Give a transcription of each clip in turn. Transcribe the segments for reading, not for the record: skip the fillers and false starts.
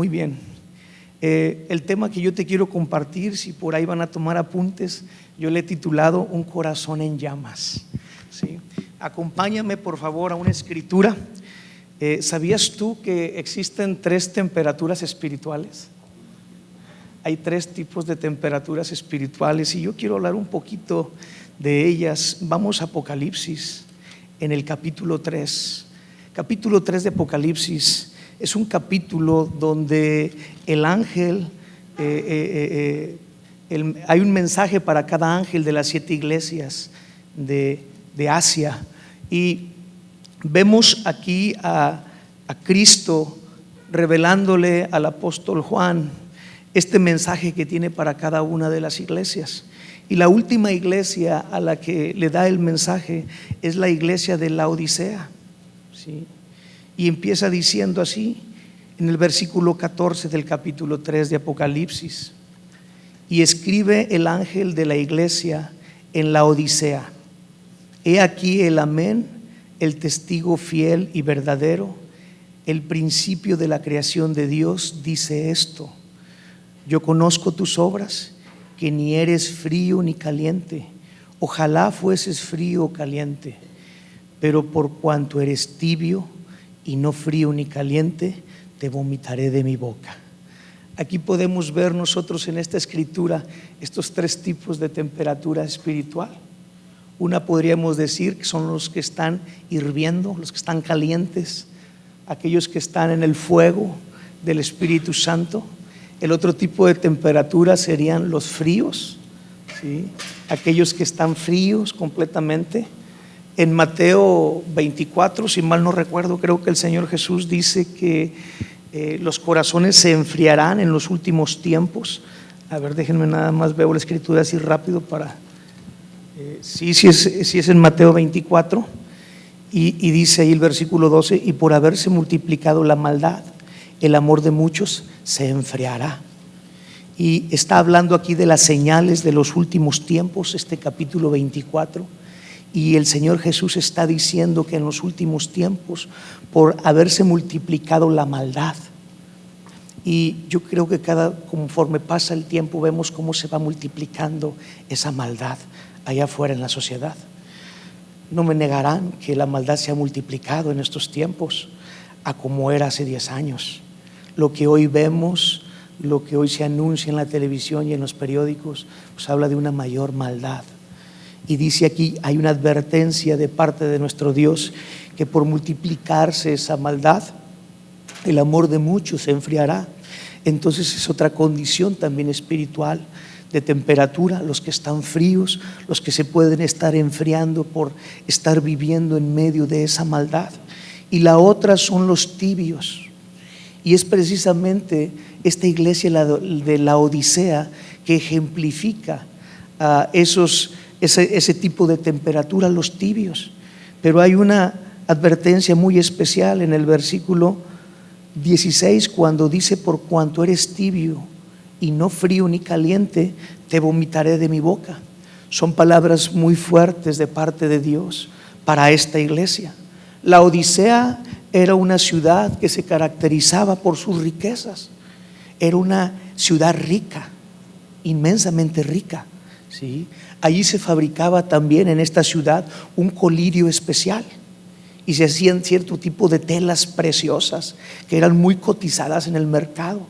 Muy bien. El tema que yo te quiero compartir, si por ahí van a tomar apuntes, yo le he titulado Un corazón en llamas. ¿Sí? Acompáñame por favor a una escritura. ¿Sabías tú que existen 3 temperaturas espirituales? Hay 3 tipos de temperaturas espirituales y yo quiero hablar un poquito de ellas. Vamos a Apocalipsis, en el capítulo 3. Capítulo 3 de Apocalipsis es un capítulo donde el ángel, hay un mensaje para cada ángel de las 7 iglesias de Asia, y vemos aquí a Cristo revelándole al apóstol Juan este mensaje que tiene para cada una de las iglesias. Y la última iglesia a la que le da el mensaje es la iglesia de Laodicea, ¿sí? Y empieza diciendo así en el versículo 14 del capítulo 3 de Apocalipsis: y escribe el ángel de la iglesia en Laodicea: he aquí el amén, el testigo fiel y verdadero, el principio de la creación de Dios, dice esto: yo conozco tus obras, que ni eres frío ni caliente. Ojalá fueses frío o caliente, pero por cuanto eres tibio y no frío ni caliente, te vomitaré de mi boca. Aquí podemos ver nosotros en esta escritura estos 3 tipos de temperatura espiritual. Una podríamos decir que son los que están hirviendo, los que están calientes, aquellos que están en el fuego del Espíritu Santo. El otro tipo de temperatura serían los fríos, ¿sí? Aquellos que están fríos completamente. En Mateo 24, si mal no recuerdo, creo que el Señor Jesús dice que los corazones se enfriarán en los últimos tiempos. A ver, déjenme nada más, veo la escritura así rápido para… sí es en Mateo 24, y dice ahí el versículo 12: y por haberse multiplicado la maldad, el amor de muchos se enfriará. Y está hablando aquí de las señales de los últimos tiempos, este capítulo 24. Y el Señor Jesús está diciendo que en los últimos tiempos, por haberse multiplicado la maldad, y yo creo que conforme pasa el tiempo, vemos cómo se va multiplicando esa maldad allá afuera en la sociedad. No me negarán que la maldad se ha multiplicado en estos tiempos a como era hace 10 años. Lo que hoy vemos, lo que hoy se anuncia en la televisión y en los periódicos, pues habla de una mayor maldad. Y dice aquí, hay una advertencia de parte de nuestro Dios, que por multiplicarse esa maldad, el amor de muchos se enfriará. Entonces es otra condición también espiritual, de temperatura, los que están fríos, los que se pueden estar enfriando por estar viviendo en medio de esa maldad. Y la otra son los tibios, y es precisamente esta iglesia de Laodicea que ejemplifica ese tipo de temperatura, los tibios. Pero hay una advertencia muy especial en el versículo 16, cuando dice: por cuanto eres tibio y no frío ni caliente, te vomitaré de mi boca. Son palabras muy fuertes de parte de Dios para esta iglesia. La Odisea era una ciudad que se caracterizaba por sus riquezas. Era una ciudad rica, inmensamente rica, ¿sí? Allí se fabricaba también, en esta ciudad, un colirio especial, y se hacían cierto tipo de telas preciosas que eran muy cotizadas en el mercado.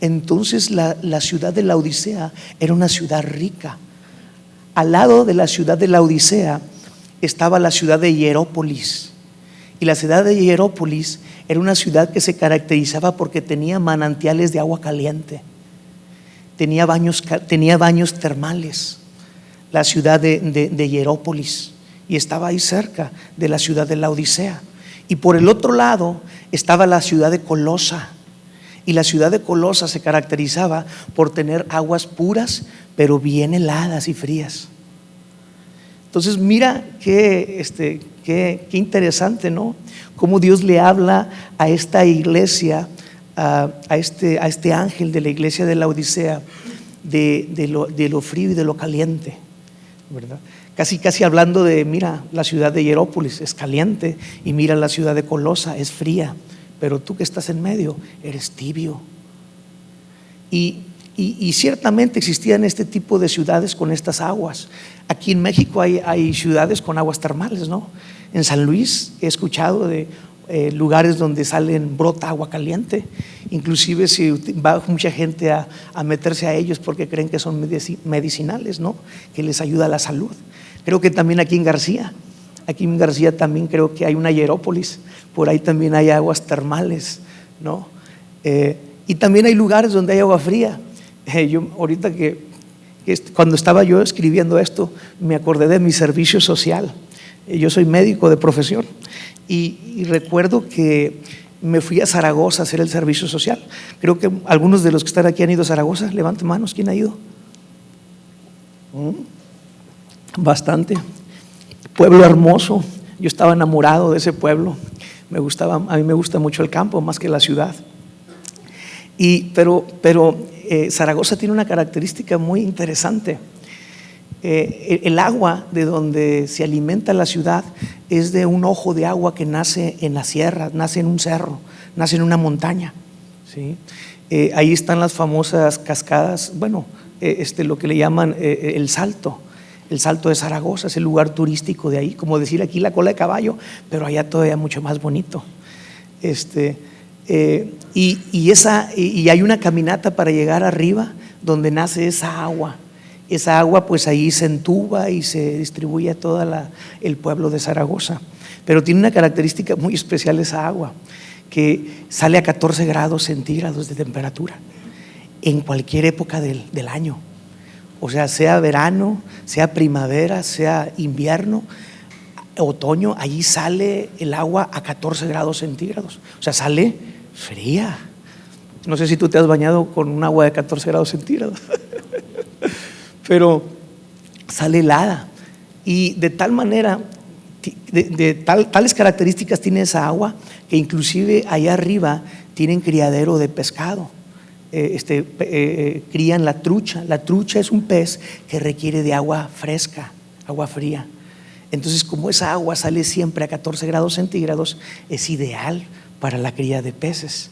Entonces la ciudad de Laodicea era una ciudad rica. Al lado de la ciudad de Laodicea estaba la ciudad de Hierápolis. Y la ciudad de Hierápolis era una ciudad que se caracterizaba porque tenía manantiales de agua caliente, tenía baños termales, la ciudad de Hierápolis, y estaba ahí cerca de la ciudad de Laodicea. Y por el otro lado estaba la ciudad de Colosa, y la ciudad de Colosa se caracterizaba por tener aguas puras, pero bien heladas y frías. Entonces mira qué interesante, ¿no? Cómo Dios le habla a esta iglesia, a este ángel de la iglesia de Laodicea, de lo frío y de lo caliente, ¿verdad? Casi hablando de, mira, la ciudad de Hierápolis es caliente, y mira, la ciudad de Colosa es fría, pero tú que estás en medio eres tibio, Y ciertamente existían este tipo de ciudades con estas aguas. Aquí en México hay ciudades con aguas termales, ¿no? En San Luis he escuchado de lugares donde brota agua caliente. Inclusive si va mucha gente a meterse a ellos porque creen que son medicinales, ¿no? Que les ayuda a la salud. Creo que también aquí en García también creo que hay una Hierópolis, por ahí también hay aguas termales, ¿no? Y también hay lugares donde hay agua fría. Yo ahorita cuando estaba yo escribiendo esto, me acordé de mi servicio social. Yo soy médico de profesión y recuerdo que me fui a Zaragoza a hacer el servicio social. Creo que algunos de los que están aquí han ido a Zaragoza. Levanten manos, ¿quién ha ido? Bastante. Pueblo hermoso. Yo estaba enamorado de ese pueblo. A mí me gusta mucho el campo más que la ciudad. Pero Zaragoza tiene una característica muy interesante. El agua de donde se alimenta la ciudad es de un ojo de agua que nace en la sierra, nace en un cerro, nace en una montaña, ¿sí? Ahí están las famosas cascadas, lo que le llaman el Salto de Zaragoza, es el lugar turístico de ahí, como decir aquí la Cola de Caballo, pero allá todavía mucho más bonito. Y hay una caminata para llegar arriba donde nace esa agua. Esa agua pues ahí se entuba y se distribuye a todo el pueblo de Zaragoza. Pero tiene una característica muy especial esa agua, que sale a 14 grados centígrados de temperatura en cualquier época del año. O sea verano, sea primavera, sea invierno, otoño, allí sale el agua a 14 grados centígrados. O sea, sale fría. No sé si tú te has bañado con un agua de 14 grados centígrados. Pero sale helada y de tal manera, tales características tiene esa agua que inclusive allá arriba tienen criadero de pescado. Crían la trucha. La trucha es un pez que requiere de agua fresca, agua fría. Entonces, como esa agua sale siempre a 14 grados centígrados, es ideal para la cría de peces.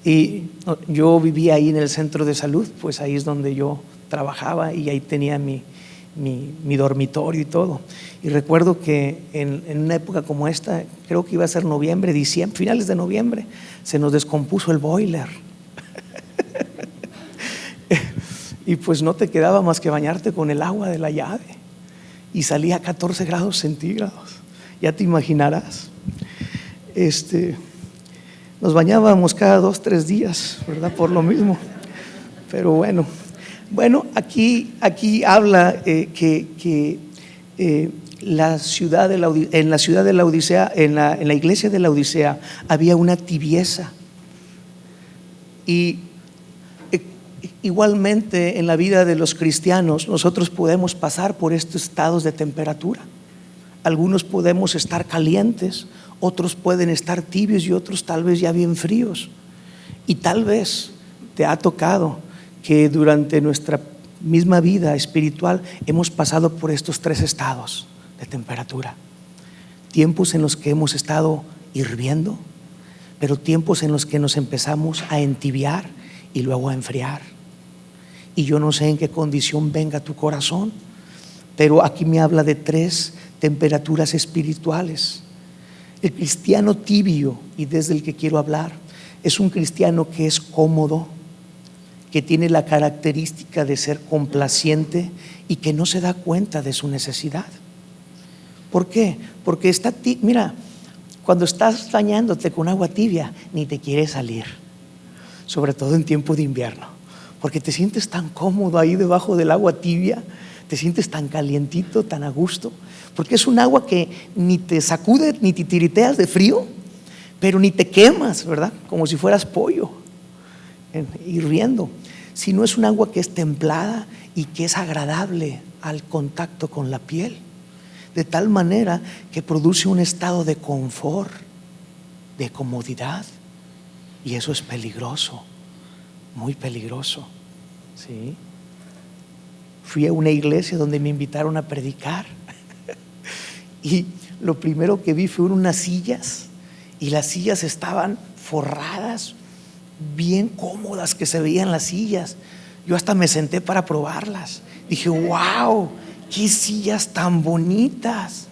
Y yo vivía ahí en el centro de salud, pues ahí es donde yo trabajaba y ahí tenía mi dormitorio y todo. Y recuerdo que en una época como esta, creo que iba a ser noviembre, diciembre, finales de noviembre, se nos descompuso el boiler. Y pues no te quedaba más que bañarte con el agua de la llave y salía a 14 grados centígrados. Ya te imaginarás. Nos bañábamos cada 2-3 días, ¿verdad? Por lo mismo. Pero bueno, aquí habla que la ciudad de la Odisea, en la iglesia de la Odisea, había una tibieza. Y igualmente en la vida de los cristianos, nosotros podemos pasar por estos estados de temperatura. Algunos podemos estar calientes, otros pueden estar tibios y otros tal vez ya bien fríos. Y tal vez te ha tocado que durante nuestra misma vida espiritual hemos pasado por estos 3 estados de temperatura. Tiempos en los que hemos estado hirviendo, pero tiempos en los que nos empezamos a entibiar y luego a enfriar. Y yo no sé en qué condición venga tu corazón, pero aquí me habla de 3 temperaturas espirituales. El cristiano tibio, y desde el que quiero hablar, es un cristiano que es cómodo, que tiene la característica de ser complaciente y que no se da cuenta de su necesidad. ¿Por qué? Porque mira, cuando estás bañándote con agua tibia, ni te quieres salir, sobre todo en tiempo de invierno, porque te sientes tan cómodo ahí debajo del agua tibia, te sientes tan calientito, tan a gusto, porque es un agua que ni te sacude, ni te tiriteas de frío, pero ni te quemas, ¿verdad? Como si fueras pollo hirviendo, sino es un agua que es templada y que es agradable al contacto con la piel, de tal manera que produce un estado de confort, de comodidad, y eso es peligroso, muy peligroso, ¿sí? Fui a una iglesia donde me invitaron a predicar y lo primero que vi fueron unas sillas, y las sillas estaban forradas bien cómodas que se veían las sillas. Yo hasta me senté para probarlas. Dije, wow, qué sillas tan bonitas.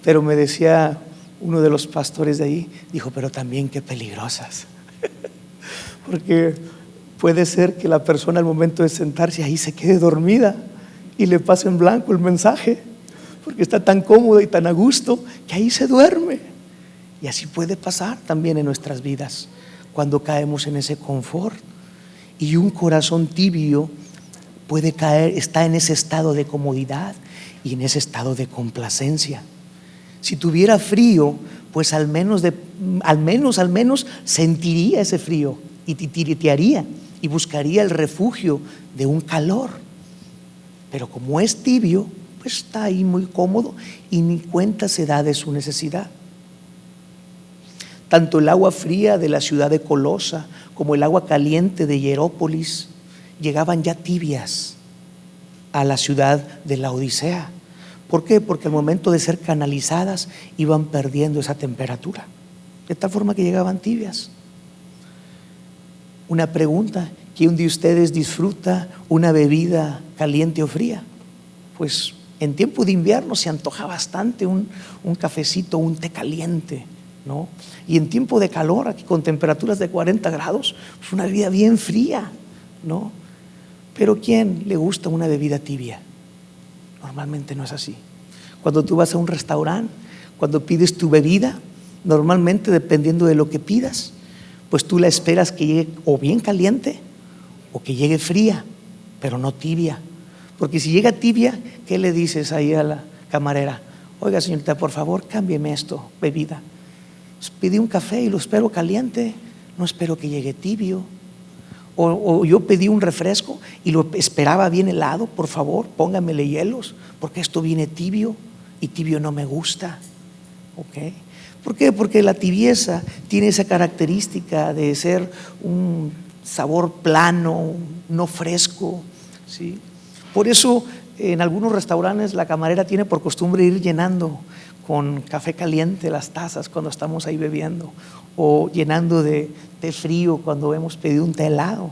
Pero me decía uno de los pastores de ahí, dijo, pero también qué peligrosas. Porque puede ser que la persona al momento de sentarse ahí se quede dormida y le pase en blanco el mensaje, porque está tan cómodo y tan a gusto que ahí se duerme. Y así puede pasar también en nuestras vidas cuando caemos en ese confort. Y un corazón tibio puede caer, está en ese estado de comodidad y en ese estado de complacencia. Si tuviera frío, pues al menos sentiría ese frío y titiritearía y buscaría el refugio de un calor. Pero como es tibio, pues está ahí muy cómodo y ni cuenta se da de su necesidad. Tanto el agua fría de la ciudad de Colosa como el agua caliente de Hierópolis llegaban ya tibias a la ciudad de la Odisea. ¿Por qué? Porque al momento de ser canalizadas iban perdiendo esa temperatura, de tal forma que llegaban tibias. Una pregunta: ¿quién de ustedes disfruta una bebida caliente o fría? Pues en tiempo de invierno se antoja bastante un cafecito, un té caliente, ¿no? Y en tiempo de calor, aquí con temperaturas de 40 grados, pues una bebida bien fría, ¿no? Pero ¿quién le gusta una bebida tibia? Normalmente no es así. Cuando tú vas a un restaurante, cuando pides tu bebida, normalmente dependiendo de lo que pidas, pues tú la esperas que llegue o bien caliente o que llegue fría, pero no tibia. Porque si llega tibia, ¿qué le dices ahí a la camarera? Oiga, señorita, por favor, cámbieme esto, bebida. Pues pedí un café y lo espero caliente, no espero que llegue tibio. O yo pedí un refresco y lo esperaba bien helado, por favor, póngamele hielos, porque esto viene tibio y tibio no me gusta. ¿Ok? ¿Por qué? Porque la tibieza tiene esa característica de ser un sabor plano, no fresco, ¿sí? Por eso en algunos restaurantes la camarera tiene por costumbre ir llenando con café caliente las tazas cuando estamos ahí bebiendo, o llenando de té frío cuando hemos pedido un té helado,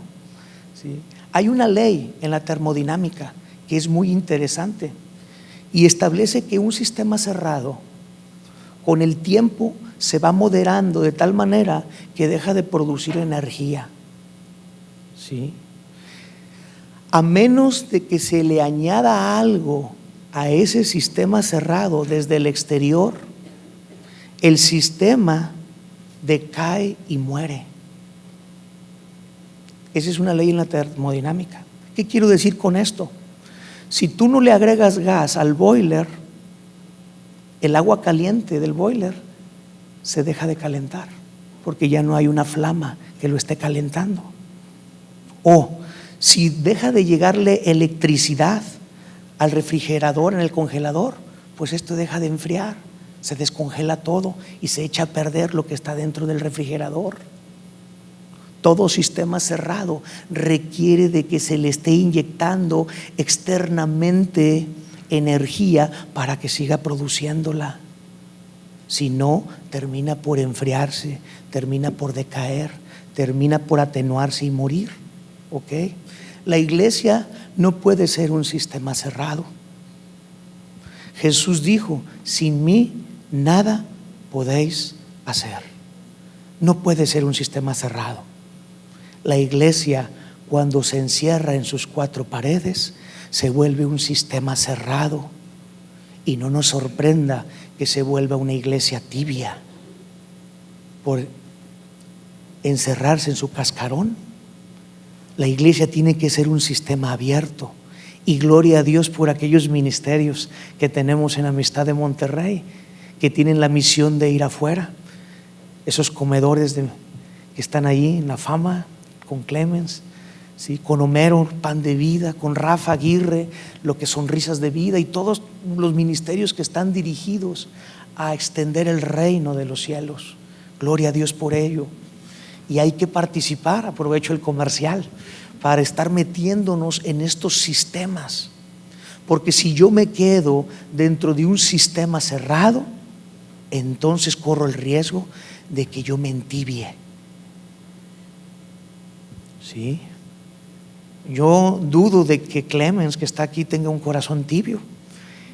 ¿sí? Hay una ley en la termodinámica que es muy interesante y establece que un sistema cerrado con el tiempo se va moderando de tal manera que deja de producir energía, ¿sí? A menos de que se le añada algo a ese sistema cerrado desde el exterior, el sistema decae y muere. Esa es una ley en la termodinámica. ¿Qué quiero decir con esto? Si tú no le agregas gas al boiler, el agua caliente del boiler se deja de calentar porque ya no hay una flama que lo esté calentando. O si deja de llegarle electricidad al refrigerador en el congelador, pues esto deja de enfriar, se descongela todo y se echa a perder lo que está dentro del refrigerador. Todo sistema cerrado requiere de que se le esté inyectando externamente energía para que siga produciéndola. Si no, termina por enfriarse, termina por decaer, termina por atenuarse y morir. ¿Ok? La iglesia no puede ser un sistema cerrado. Jesús dijo: sin mí nada podéis hacer. No puede ser un sistema cerrado. La iglesia, cuando se encierra en sus cuatro paredes, se vuelve un sistema cerrado. Y no nos sorprenda que se vuelva una iglesia tibia por encerrarse en su cascarón. La iglesia tiene que ser un sistema abierto. Y gloria a Dios por aquellos ministerios que tenemos en Amistad de Monterrey, que tienen la misión de ir afuera. Esos comedores que están ahí en La Fama, con Clemens, ¿sí? Con Homero, Pan de Vida, con Rafa Aguirre, lo que son Risas de Vida, y todos los ministerios que están dirigidos a extender el reino de los cielos. Gloria a Dios por ello. Y hay que participar, aprovecho el comercial, para estar metiéndonos en estos sistemas. Porque si yo me quedo dentro de un sistema cerrado, entonces corro el riesgo de que yo me entibie. ¿sí? Yo dudo de que Clemens, que está aquí, tenga un corazón tibio.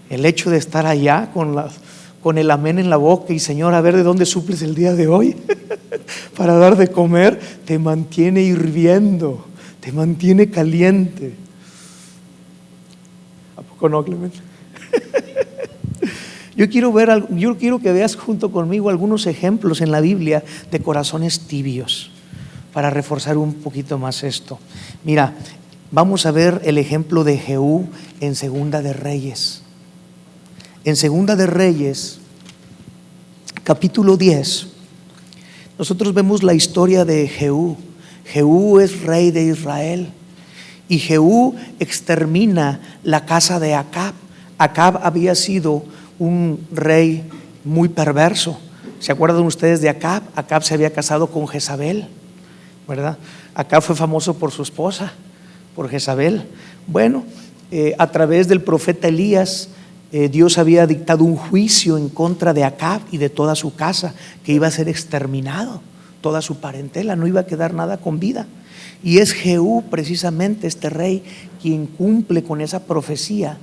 El hecho de estar allá con el amén en la boca y Señor, a ver de dónde suples el día de hoy para dar de comer, te mantiene hirviendo, te mantiene caliente. ¿A poco no, Clemens? Yo quiero que veas junto conmigo algunos ejemplos en la Biblia de corazones tibios para reforzar un poquito más esto. Mira, vamos a ver el ejemplo de Jehú en Segunda de Reyes. En Segunda de Reyes, capítulo 10, nosotros vemos la historia de Jehú. Jehú es rey de Israel y Jehú extermina la casa de Acab. Acab había sido un rey muy perverso. ¿Se acuerdan ustedes de Acab? Acab se había casado con Jezabel, ¿verdad? Acab fue famoso por su esposa, por Jezabel. Bueno, a través del profeta Elías, Dios había dictado un juicio en contra de Acab y de toda su casa, que iba a ser exterminado, toda su parentela, no iba a quedar nada con vida. Y es Jehú, precisamente este rey, quien cumple con esa profecía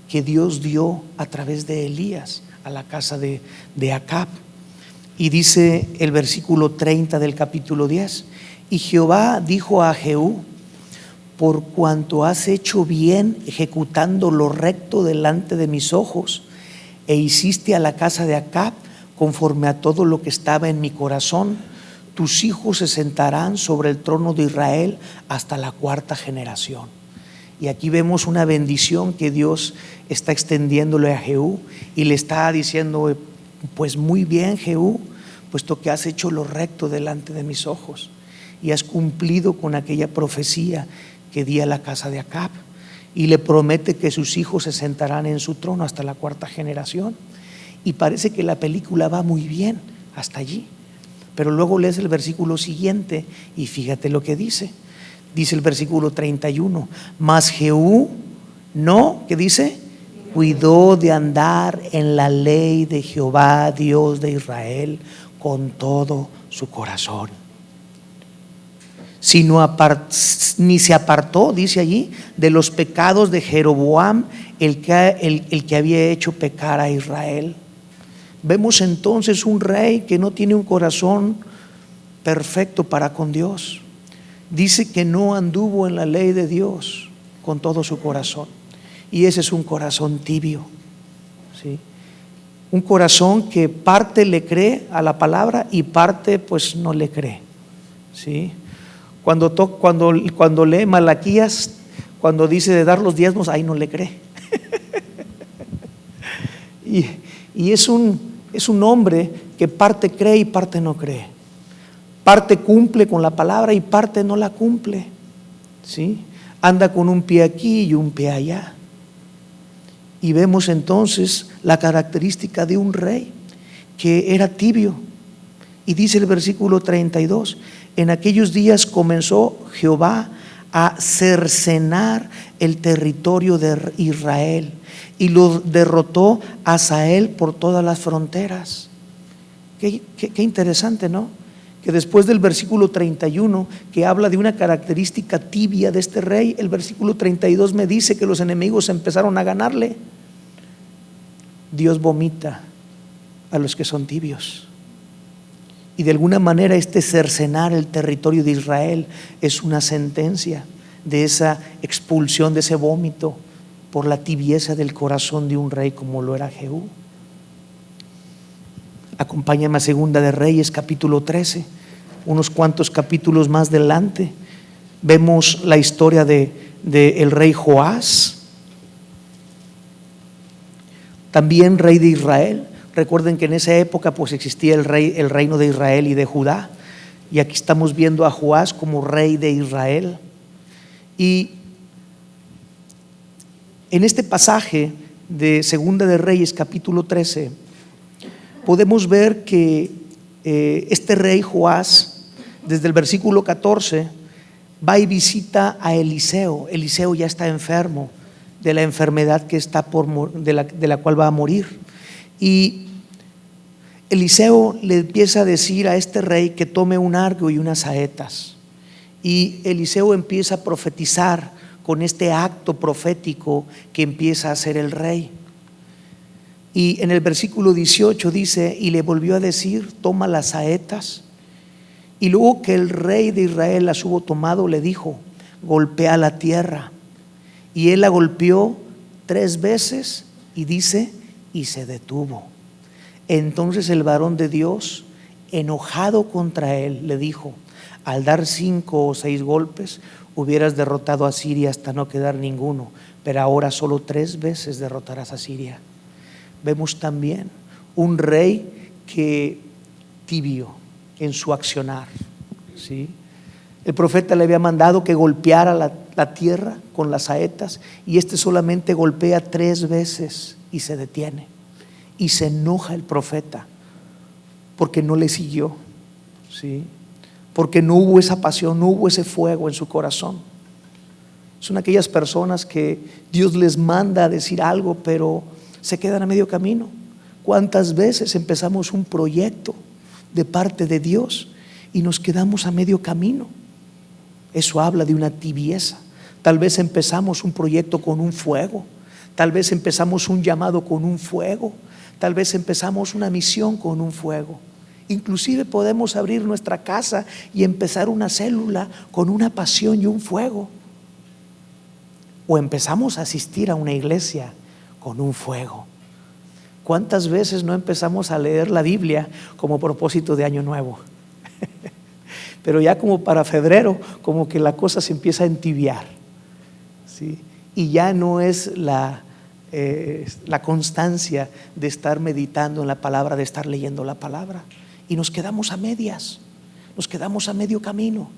que Dios dio a través de Elías a la casa de Acab. Y dice el versículo 30 del capítulo 10: y Jehová dijo a Jehú: por cuanto has hecho bien ejecutando lo recto delante de mis ojos, e hiciste a la casa de Acab conforme a todo lo que estaba en mi corazón, tus hijos se sentarán sobre el trono de Israel hasta la 4ª generación. Y aquí vemos una bendición que Dios está extendiéndole a Jehú y le está diciendo: pues muy bien, Jehú, puesto que has hecho lo recto delante de mis ojos y has cumplido con aquella profecía que di a la casa de Acab. Y le promete que sus hijos se sentarán en su trono hasta la 4ª generación. Y parece que la película va muy bien hasta allí, pero luego lees el versículo siguiente y fíjate lo que dice. Dice el versículo 31: mas Jehú no, ¿qué dice? Cuidó de andar en la ley de Jehová, Dios de Israel, con todo su corazón. Ni se apartó, dice allí, de los pecados de Jeroboam, el que había hecho pecar a Israel. Vemos entonces un rey que no tiene un corazón perfecto para con Dios. Dice que no anduvo en la ley de Dios con todo su corazón. Y ese es un corazón tibio, ¿sí? Un corazón que parte le cree a la palabra y parte pues no le cree, ¿sí? Cuando lee Malaquías, cuando dice de dar los diezmos, ahí no le cree. y es un hombre que parte cree y parte no cree. Parte cumple con la palabra y parte no la cumple, ¿sí? Anda con un pie aquí y un pie allá. Y vemos entonces la característica de un rey que era tibio. Y dice el versículo 32: en aquellos días comenzó Jehová a cercenar el territorio de Israel y lo derrotó a Hazael por todas las fronteras. Qué interesante, ¿no? Que después del versículo 31, que habla de una característica tibia de este rey, el versículo 32 me dice que los enemigos empezaron a ganarle. Dios vomita a los que son tibios. Y de alguna manera este cercenar el territorio de Israel es una sentencia de esa expulsión, de ese vómito por la tibieza del corazón de un rey como lo era Jehú. Acompáñame a Segunda de Reyes, capítulo 13. Unos cuantos capítulos más adelante vemos la historia de el rey Joás, también rey de Israel. Recuerden que en esa época pues existía el reino de Israel y de Judá, y aquí estamos viendo a Joás como rey de Israel. Y en este pasaje de Segunda de Reyes capítulo 13 podemos ver que este rey Joás, desde el versículo 14, va y visita a Eliseo. Eliseo ya está enfermo de la enfermedad que está de la cual va a morir. Y Eliseo le empieza a decir a este rey que tome un arco y unas saetas Y Eliseo empieza a profetizar con este acto profético que empieza a hacer el rey. Y en el versículo 18 dice: y le volvió a decir, toma las saetas. Y luego que el rey de Israel las hubo tomado, le dijo, golpea la tierra. Y él la golpeó 3 veces y dice, y se detuvo. Entonces el varón de Dios, enojado contra él, le dijo, al dar 5 o 6 golpes hubieras derrotado a Siria hasta no quedar ninguno, pero ahora solo 3 veces derrotarás a Siria. Vemos también un rey que tibio en su accionar, ¿sí? El profeta le había mandado que golpeara la tierra con las saetas, y solamente golpea 3 veces y se detiene. Y se enoja el profeta porque no le siguió, ¿sí? Porque no hubo esa pasión, no hubo ese fuego en su corazón. Son aquellas personas que Dios les manda a decir algo, pero se quedan a medio camino. ¿Cuántas veces empezamos un proyecto de parte de Dios y nos quedamos a medio camino? Eso habla de una tibieza. Tal vez empezamos un proyecto con un fuego, tal vez empezamos un llamado con un fuego, tal vez empezamos una misión con un fuego. Inclusive podemos abrir nuestra casa y empezar una célula con una pasión y un fuego. O empezamos a asistir a una iglesia con un fuego. ¿Cuántas veces no empezamos a leer la Biblia como propósito de año nuevo? Pero ya como para febrero, como que la cosa se empieza a entibiar, ¿sí? Y ya no es la constancia de estar meditando en la palabra, de estar leyendo la palabra. Y nos quedamos a medias, nos quedamos a medio camino.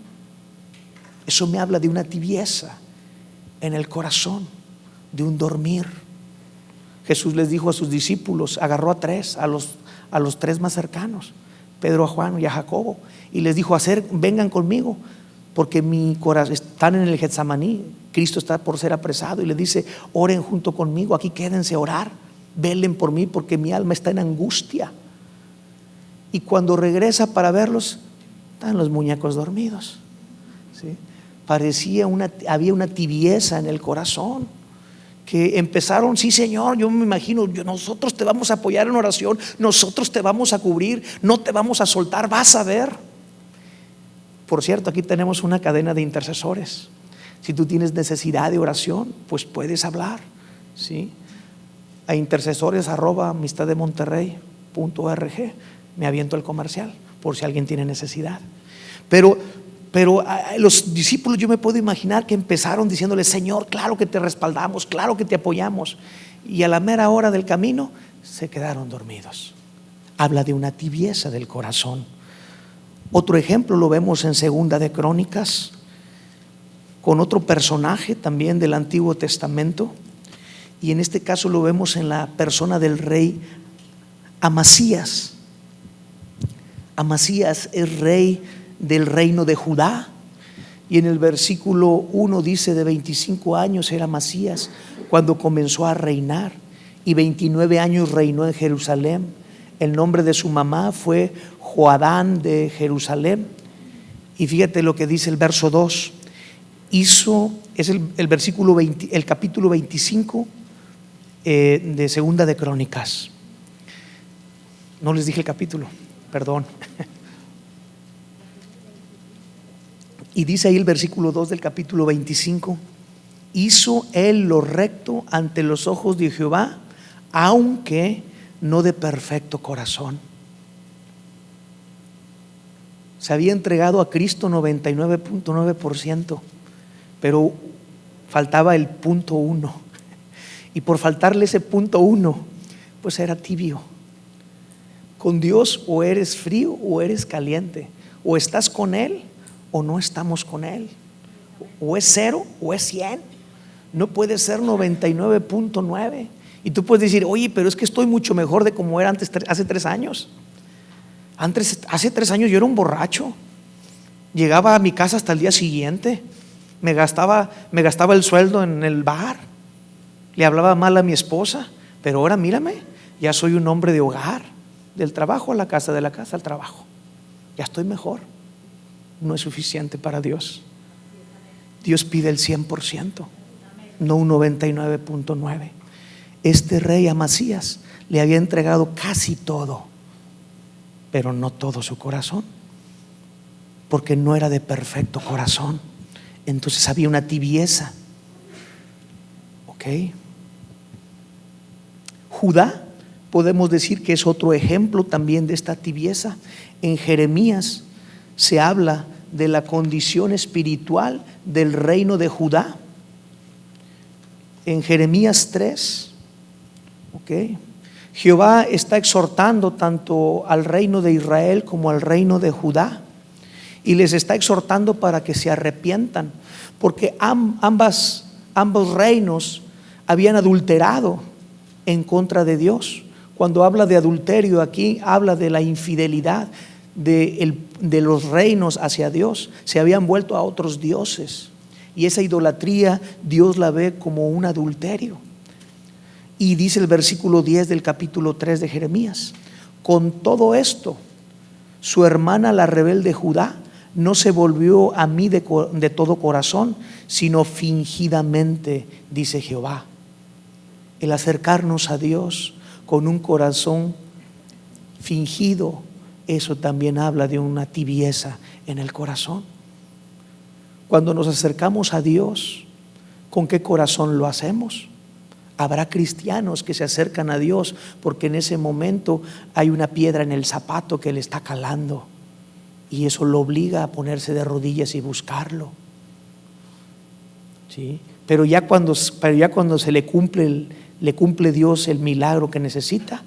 Eso me habla de una tibieza en el corazón, de un dormir. Jesús les dijo a sus discípulos, agarró a 3, a los 3 más cercanos, Pedro, a Juan y a Jacobo, y les dijo, vengan conmigo, porque mi corazón, están en el Getsemaní, Cristo está por ser apresado, y les dice, oren junto conmigo, aquí quédense a orar, velen por mí porque mi alma está en angustia. Y cuando regresa para verlos, están los muñecos dormidos, ¿sí? Había una tibieza en el corazón, que empezaron, sí Señor, yo me imagino, nosotros te vamos a apoyar en oración, nosotros te vamos a cubrir, no te vamos a soltar, vas a ver. Por cierto, aquí tenemos una cadena de intercesores. Si tú tienes necesidad de oración, pues puedes hablar, ¿sí? A intercesores@amistaddemonterrey.org. Me aviento el comercial por si alguien tiene necesidad. Pero los discípulos, yo me puedo imaginar que empezaron diciéndole, Señor, claro que te respaldamos, claro que te apoyamos, y a la mera hora del camino se quedaron dormidos. Habla de una tibieza del corazón. Otro ejemplo lo vemos en 2 de Crónicas, con otro personaje también del Antiguo Testamento, y en este caso lo vemos en la persona del rey Amasías. Amasías es rey del reino de Judá, y en el versículo 1 dice, de 25 años era Amasías cuando comenzó a reinar, y 29 años reinó en Jerusalén. El nombre de su mamá fue Joadán de Jerusalén. Y fíjate lo que dice el verso 2. Es el versículo 20, el capítulo 25 de 2 de Crónicas. No les dije el capítulo, perdón. Y dice ahí el versículo 2 del capítulo 25, hizo él lo recto ante los ojos de Jehová, aunque no de perfecto corazón. Se había entregado a Cristo 99.9%, pero faltaba el punto 1, y por faltarle ese punto 1, pues era tibio. Con Dios o eres frío o eres caliente, o estás con Él o no estamos con Él, o es 0 o es 100, no puede ser 99.9. Y tú puedes decir, oye, pero es que estoy mucho mejor de como era antes, hace 3 años. Hace 3 años yo era un borracho, llegaba a mi casa hasta el día siguiente, me gastaba el sueldo en el bar, le hablaba mal a mi esposa, pero ahora mírame, ya soy un hombre de hogar, del trabajo a la casa, de la casa al trabajo, ya estoy mejor. No es suficiente para Dios. Dios pide el 100%, no un 99.9. Este rey Amasías le había entregado casi todo, pero no todo su corazón, porque no era de perfecto corazón. Entonces había una tibieza. ¿Ok? Judá, podemos decir que es otro ejemplo también de esta tibieza. En Jeremías se habla de la condición espiritual del reino de Judá. En Jeremías 3, ¿ok? Jehová está exhortando tanto al reino de Israel como al reino de Judá, y les está exhortando para que se arrepientan, porque ambos reinos habían adulterado en contra de Dios. Cuando habla de adulterio aquí, habla de la infidelidad de los reinos hacia Dios. Se habían vuelto a otros dioses, y esa idolatría Dios la ve como un adulterio. Y dice el versículo 10 del capítulo 3 de Jeremías: con todo esto, su hermana la rebelde Judá no se volvió a mí de todo corazón, sino fingidamente, dice Jehová. El acercarnos a Dios con un corazón fingido, eso también habla de una tibieza en el corazón. Cuando nos acercamos a Dios, ¿con qué corazón lo hacemos? Habrá cristianos que se acercan a Dios porque en ese momento hay una piedra en el zapato que le está calando, y eso lo obliga a ponerse de rodillas y buscarlo. ¿Sí? Pero ya cuando se le cumple Dios el milagro que necesita,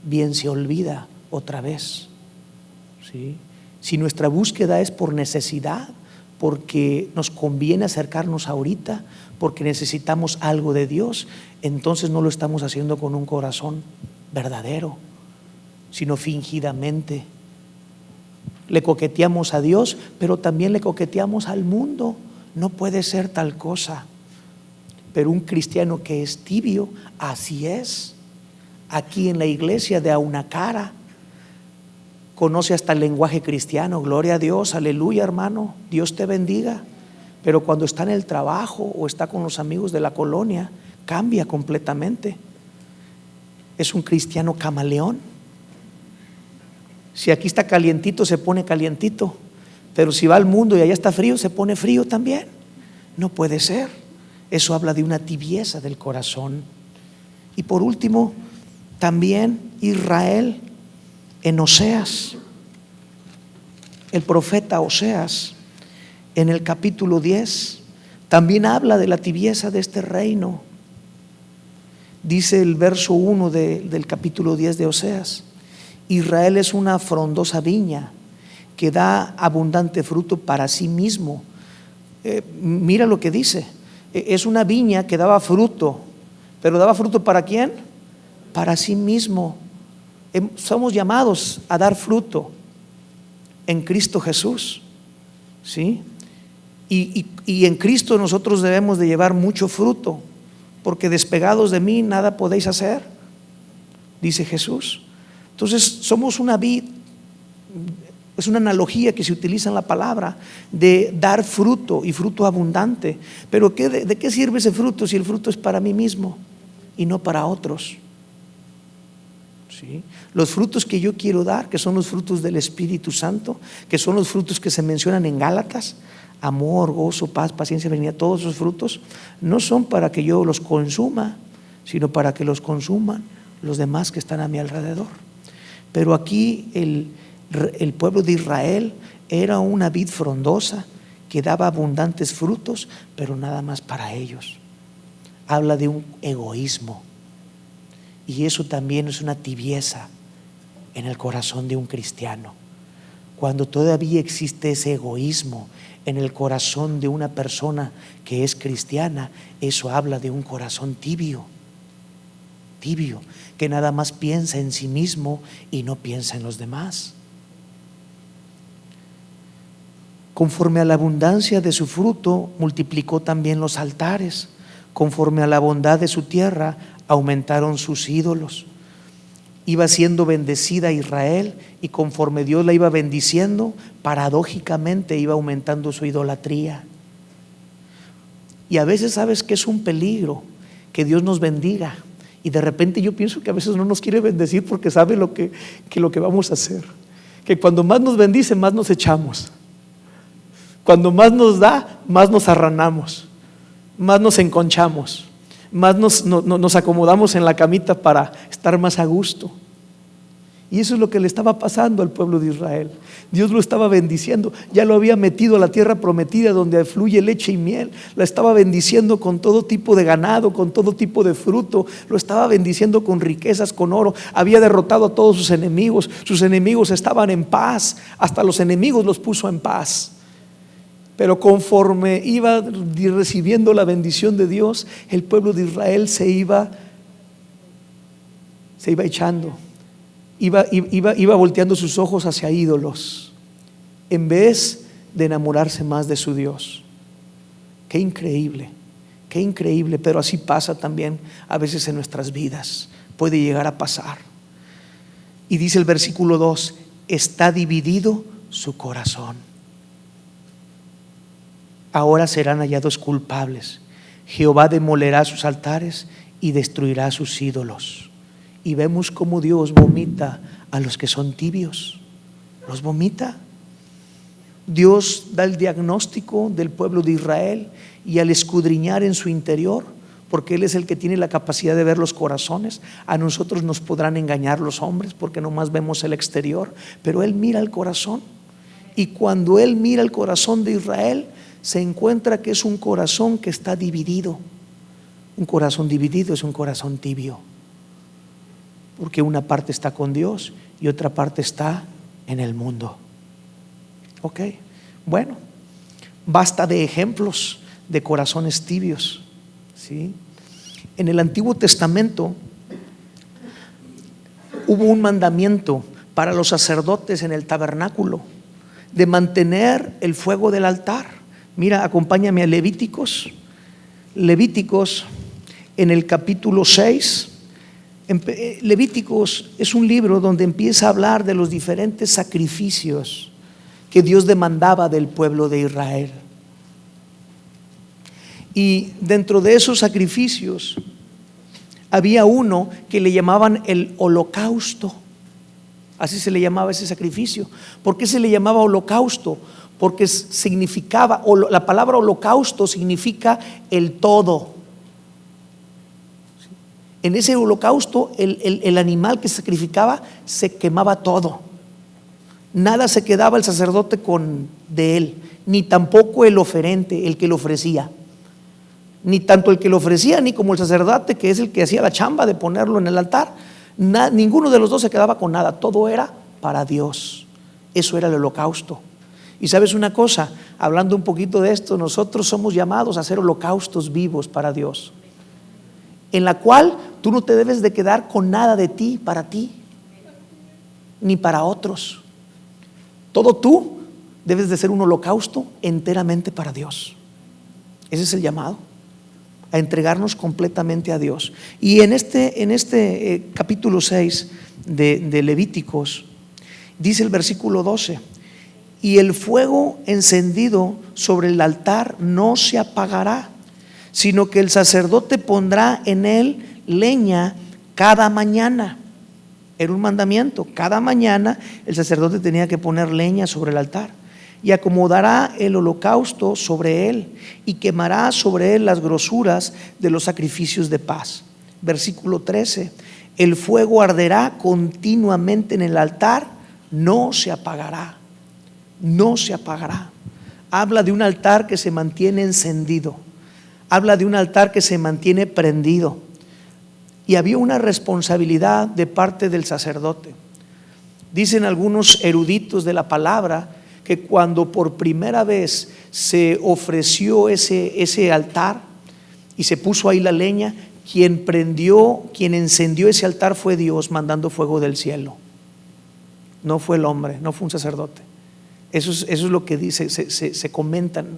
bien se olvida otra vez. ¿Sí? Si nuestra búsqueda es por necesidad, porque nos conviene acercarnos ahorita, porque necesitamos algo de Dios, entonces no lo estamos haciendo con un corazón verdadero, sino fingidamente. Le coqueteamos a Dios, pero también le coqueteamos al mundo. No puede ser tal cosa. Pero un cristiano que es tibio, así es. Aquí en la iglesia de Aunacara conoce hasta el lenguaje cristiano. Gloria a Dios, aleluya, hermano, Dios te bendiga. Pero cuando está en el trabajo o está con los amigos de la colonia, cambia completamente. Es un cristiano camaleón. Si aquí está calientito, se pone calientito, pero si va al mundo y allá está frío, se pone frío también. No puede ser. Eso habla de una tibieza del corazón. Y por último, también Israel en Oseas, el profeta Oseas, en el capítulo 10, también habla de la tibieza de este reino. Dice el verso 1 del capítulo 10 de Oseas: Israel es una frondosa viña que da abundante fruto para sí mismo. Mira lo que dice: es una viña que daba fruto, pero ¿daba fruto para quién? Para sí mismo. Somos llamados a dar fruto en Cristo Jesús, ¿sí? Y en Cristo nosotros debemos de llevar mucho fruto, porque despegados de mí nada podéis hacer, dice Jesús. Entonces somos una vid. Es una analogía que se utiliza en la palabra de dar fruto, y fruto abundante. Pero ¿de qué sirve ese fruto si el fruto es para mí mismo y no para otros? ¿Sí? Los frutos que yo quiero dar, que son los frutos del Espíritu Santo, que son los frutos que se mencionan en Gálatas: amor, gozo, paz, paciencia, benignidad. Todos esos frutos no son para que yo los consuma, sino para que los consuman los demás que están a mi alrededor. Pero aquí el pueblo de Israel era una vid frondosa que daba abundantes frutos, pero nada más para ellos. Habla de un egoísmo, y eso también es una tibieza en el corazón de un cristiano. Cuando todavía existe ese egoísmo en el corazón de una persona que es cristiana, eso habla de un corazón tibio, que nada más piensa en sí mismo y no piensa en los demás. Conforme a la abundancia de su fruto, multiplicó también los altares. Conforme a la bondad de su tierra, aumentaron sus ídolos. Iba siendo bendecida Israel, y conforme Dios la iba bendiciendo, paradójicamente iba aumentando su idolatría. Y a veces sabes que es un peligro que Dios nos bendiga. Y de repente yo pienso que a veces no nos quiere bendecir porque sabe lo que vamos a hacer. Que cuando más nos bendice, más nos echamos. Cuando más nos da, más nos arranamos, más nos enconchamos, más nos acomodamos en la camita para estar más a gusto. Y eso es lo que le estaba pasando al pueblo de Israel. Dios lo estaba bendiciendo, ya lo había metido a la tierra prometida donde fluye leche y miel. La estaba bendiciendo con todo tipo de ganado, con todo tipo de fruto. Lo estaba bendiciendo con riquezas, con oro. Había derrotado a todos sus enemigos estaban en paz. Hasta los enemigos los puso en paz. Pero conforme iba recibiendo la bendición de Dios, el pueblo de Israel se iba echando. Iba volteando sus ojos hacia ídolos en vez de enamorarse más de su Dios. Qué increíble, pero así pasa también a veces en nuestras vidas, puede llegar a pasar. Y dice el versículo 2: está dividido su corazón. Ahora serán hallados culpables. Jehová demolerá sus altares y destruirá sus ídolos. Y vemos cómo Dios vomita a los que son tibios. Los vomita. Dios da el diagnóstico del pueblo de Israel, y al escudriñar en su interior, porque Él es el que tiene la capacidad de ver los corazones. A nosotros nos podrán engañar los hombres porque nomás vemos el exterior, pero Él mira el corazón. Y cuando Él mira el corazón de Israel, se encuentra que es un corazón que está dividido. Un corazón dividido es un corazón tibio, porque una parte está con Dios y otra parte está en el mundo. Ok, bueno, basta de ejemplos de corazones tibios, ¿sí? En el Antiguo Testamento hubo un mandamiento para los sacerdotes en el tabernáculo de mantener el fuego del altar. Mira, acompáñame a Levíticos. Levíticos en el capítulo 6. Levíticos es un libro donde empieza a hablar de los diferentes sacrificios que Dios demandaba del pueblo de Israel. Y dentro de esos sacrificios había uno que le llamaban el holocausto. Así se le llamaba ese sacrificio. ¿Por qué se le llamaba holocausto? Porque significaba, la palabra holocausto significa el todo. En ese holocausto el animal que se sacrificaba se quemaba todo. Nada se quedaba el sacerdote de él, ni tampoco el oferente, el que lo ofrecía. Ni tanto el que lo ofrecía, ni como el sacerdote, que es el que hacía la chamba de ponerlo en el altar. Ninguno de los dos se quedaba con nada, todo era para Dios. Eso era el holocausto. Y sabes una cosa, hablando un poquito de esto, nosotros somos llamados a hacer holocaustos vivos para Dios, en la cual tú no te debes de quedar con nada de ti, para ti, ni para otros. Todo tú debes de ser un holocausto enteramente para Dios. Ese es el llamado, a entregarnos completamente a Dios. Y en este capítulo 6 de Levíticos dice el versículo 12: y el fuego encendido sobre el altar no se apagará, sino que el sacerdote pondrá en él leña cada mañana. Era un mandamiento, cada mañana el sacerdote tenía que poner leña sobre el altar, y acomodará el holocausto sobre él, y quemará sobre él las grosuras de los sacrificios de paz. Versículo 13: el fuego arderá continuamente en el altar, no se apagará. No se apagará. Habla de un altar que se mantiene encendido. Habla de un altar que se mantiene prendido. Y había una responsabilidad de parte del sacerdote. Dicen algunos eruditos de la palabra que cuando por primera vez se ofreció ese altar y se puso ahí la leña, quien encendió ese altar fue Dios, mandando fuego del cielo. No fue el hombre, no fue un sacerdote. Eso es lo que dice, se comentan,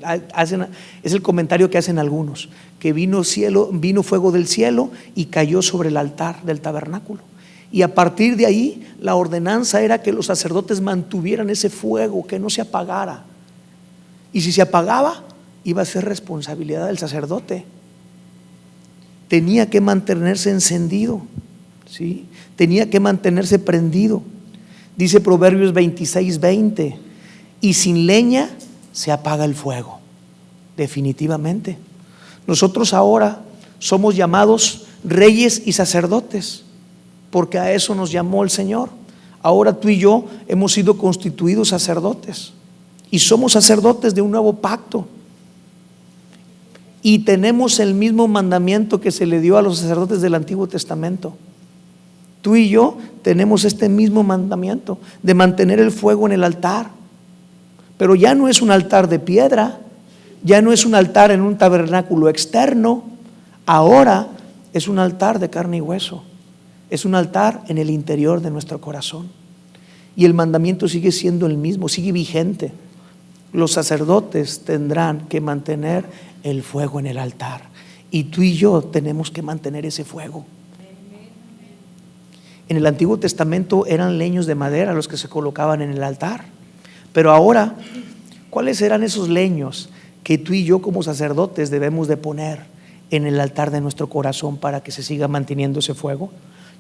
es el comentario que hacen algunos, que vino fuego del cielo y cayó sobre el altar del tabernáculo. Y a partir de ahí la ordenanza era que los sacerdotes mantuvieran ese fuego, que no se apagara. Y si se apagaba, iba a ser responsabilidad del sacerdote. Tenía que mantenerse encendido, ¿sí? Tenía que mantenerse prendido. Dice Proverbios 26:20, y sin leña se apaga el fuego. Definitivamente. Nosotros ahora somos llamados reyes y sacerdotes, porque a eso nos llamó el Señor. Ahora tú y yo hemos sido constituidos sacerdotes y somos sacerdotes de un nuevo pacto. Y tenemos el mismo mandamiento que se le dio a los sacerdotes del Antiguo Testamento. Tú y yo tenemos este mismo mandamiento de mantener el fuego en el altar. Pero ya no es un altar de piedra, ya no es un altar en un tabernáculo externo. Ahora es un altar de carne y hueso. Es un altar en el interior de nuestro corazón. Y el mandamiento sigue siendo el mismo, sigue vigente. Los sacerdotes tendrán que mantener el fuego en el altar, y tú y yo tenemos que mantener ese fuego. En el Antiguo Testamento eran leños de madera los que se colocaban en el altar, pero ahora, ¿cuáles eran esos leños que tú y yo como sacerdotes debemos de poner en el altar de nuestro corazón para que se siga manteniendo ese fuego?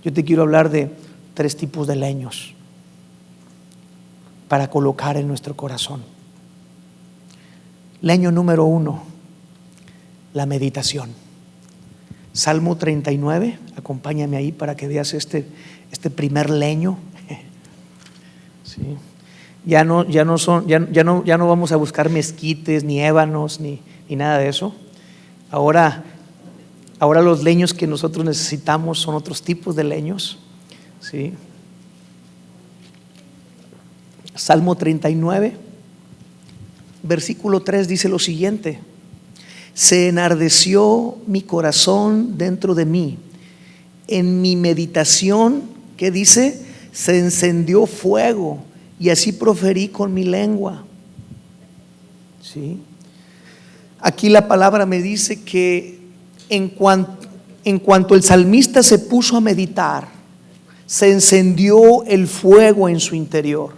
Yo te quiero hablar de 3 tipos de leños para colocar en nuestro corazón. Leño número 1, la meditación. Salmo 39, acompáñame ahí para que veas este primer leño. Sí. Ya no vamos a buscar mezquites, ni ébanos, ni nada de eso. Ahora los leños que nosotros necesitamos son otros tipos de leños. ¿Sí? Salmo 39, versículo 3 dice lo siguiente: se enardeció mi corazón dentro de mí, en mi meditación, ¿qué dice? Se encendió fuego, y así proferí con mi lengua. ¿Sí? Aquí la palabra me dice que en cuanto el salmista se puso a meditar, se encendió el fuego en su interior.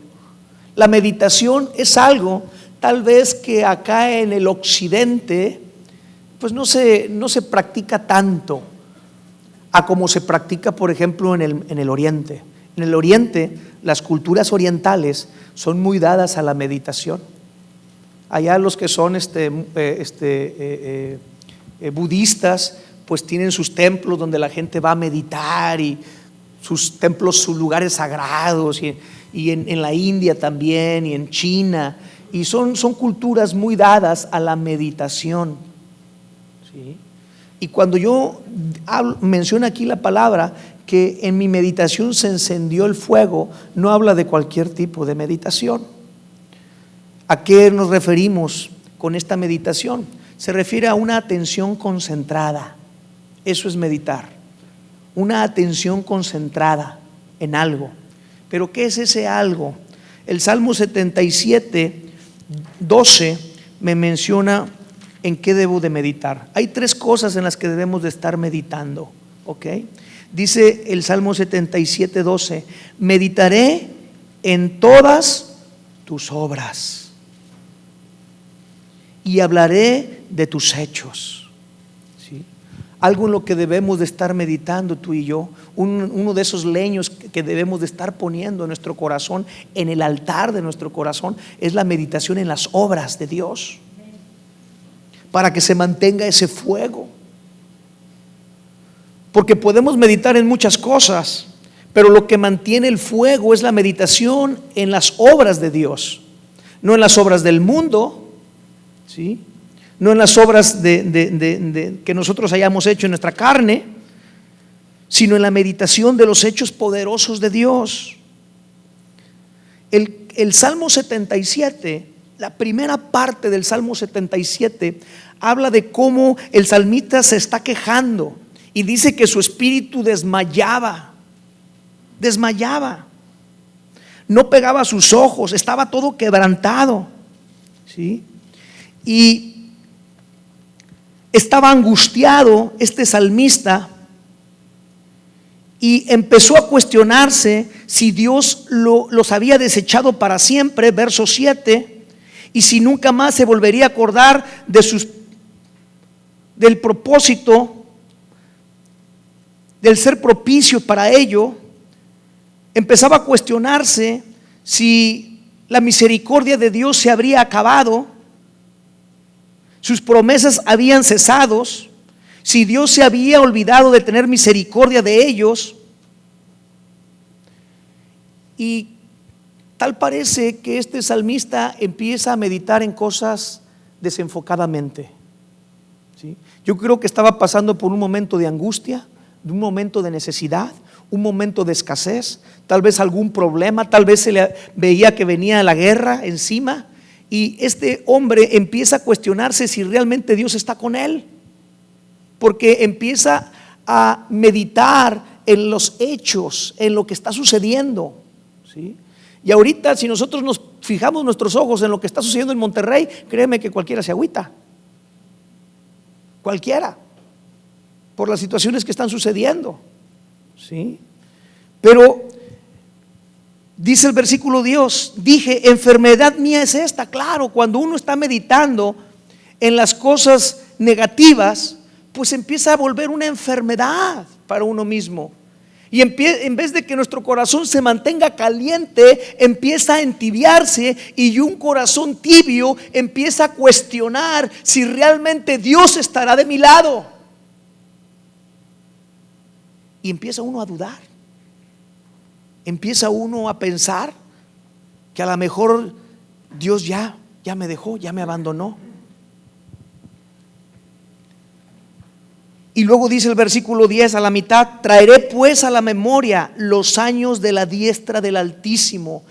La meditación es algo tal vez que acá en el occidente pues no se practica tanto a como se practica, por ejemplo, en el oriente. En el oriente, las culturas orientales son muy dadas a la meditación. Allá los que son budistas, pues tienen sus templos donde la gente va a meditar, y sus templos, sus lugares sagrados, y en la India también, y en China, y son culturas muy dadas a la meditación. ¿Sí? Y cuando yo menciono aquí la palabra que en mi meditación se encendió el fuego, no habla de cualquier tipo de meditación. ¿A qué nos referimos con esta meditación? Se refiere a una atención concentrada. Eso es meditar, una atención concentrada en algo. ¿Pero qué es ese algo? El Salmo 77:12 me menciona en qué debo de meditar. Hay 3 cosas en las que debemos de estar meditando, ¿ok? Dice el Salmo 77:12: meditaré en todas tus obras y hablaré de tus hechos. ¿Sí? Algo en lo que debemos de estar meditando tú y yo, uno de esos leños que debemos de estar poniendo en nuestro corazón, en el altar de nuestro corazón, es la meditación en las obras de Dios, para que se mantenga ese fuego. Porque podemos meditar en muchas cosas, pero lo que mantiene el fuego es la meditación en las obras de Dios, no en las obras del mundo, ¿sí? No en las obras que nosotros hayamos hecho en nuestra carne, sino en la meditación de los hechos poderosos de Dios. El Salmo 77, la primera parte del Salmo 77, habla de cómo el salmista se está quejando y dice que su espíritu desmayaba, no pegaba sus ojos, estaba todo quebrantado, ¿sí? Y estaba angustiado este salmista, y empezó a cuestionarse si Dios los había desechado para siempre, verso 7, y si nunca más se volvería a acordar del propósito, del ser propicio para ello, empezaba a cuestionarse si la misericordia de Dios se habría acabado, sus promesas habían cesado, si Dios se había olvidado de tener misericordia de ellos. Y tal parece que este salmista empieza a meditar en cosas desenfocadamente, ¿sí? Yo creo que estaba pasando por un momento de angustia, de un momento de necesidad, un momento de escasez, tal vez algún problema, tal vez se le veía que venía la guerra encima, y este hombre empieza a cuestionarse si realmente Dios está con él, porque empieza a meditar en los hechos, en lo que está sucediendo, ¿sí? Y ahorita, si nosotros nos fijamos nuestros ojos en lo que está sucediendo en Monterrey, créeme que cualquiera se agüita, cualquiera, por las situaciones que están sucediendo, ¿sí? Pero dice el versículo Dios, dije, enfermedad mía es esta. Claro, cuando uno está meditando en las cosas negativas, pues empieza a volver una enfermedad para uno mismo. Y en vez de que nuestro corazón se mantenga caliente, empieza a entibiarse, y un corazón tibio empieza a cuestionar si realmente Dios estará de mi lado. Y empieza uno a dudar, empieza uno a pensar que a lo mejor Dios ya me dejó, ya me abandonó. Y luego dice el versículo 10 a la mitad, traeré pues a la memoria los años de la diestra del Altísimo.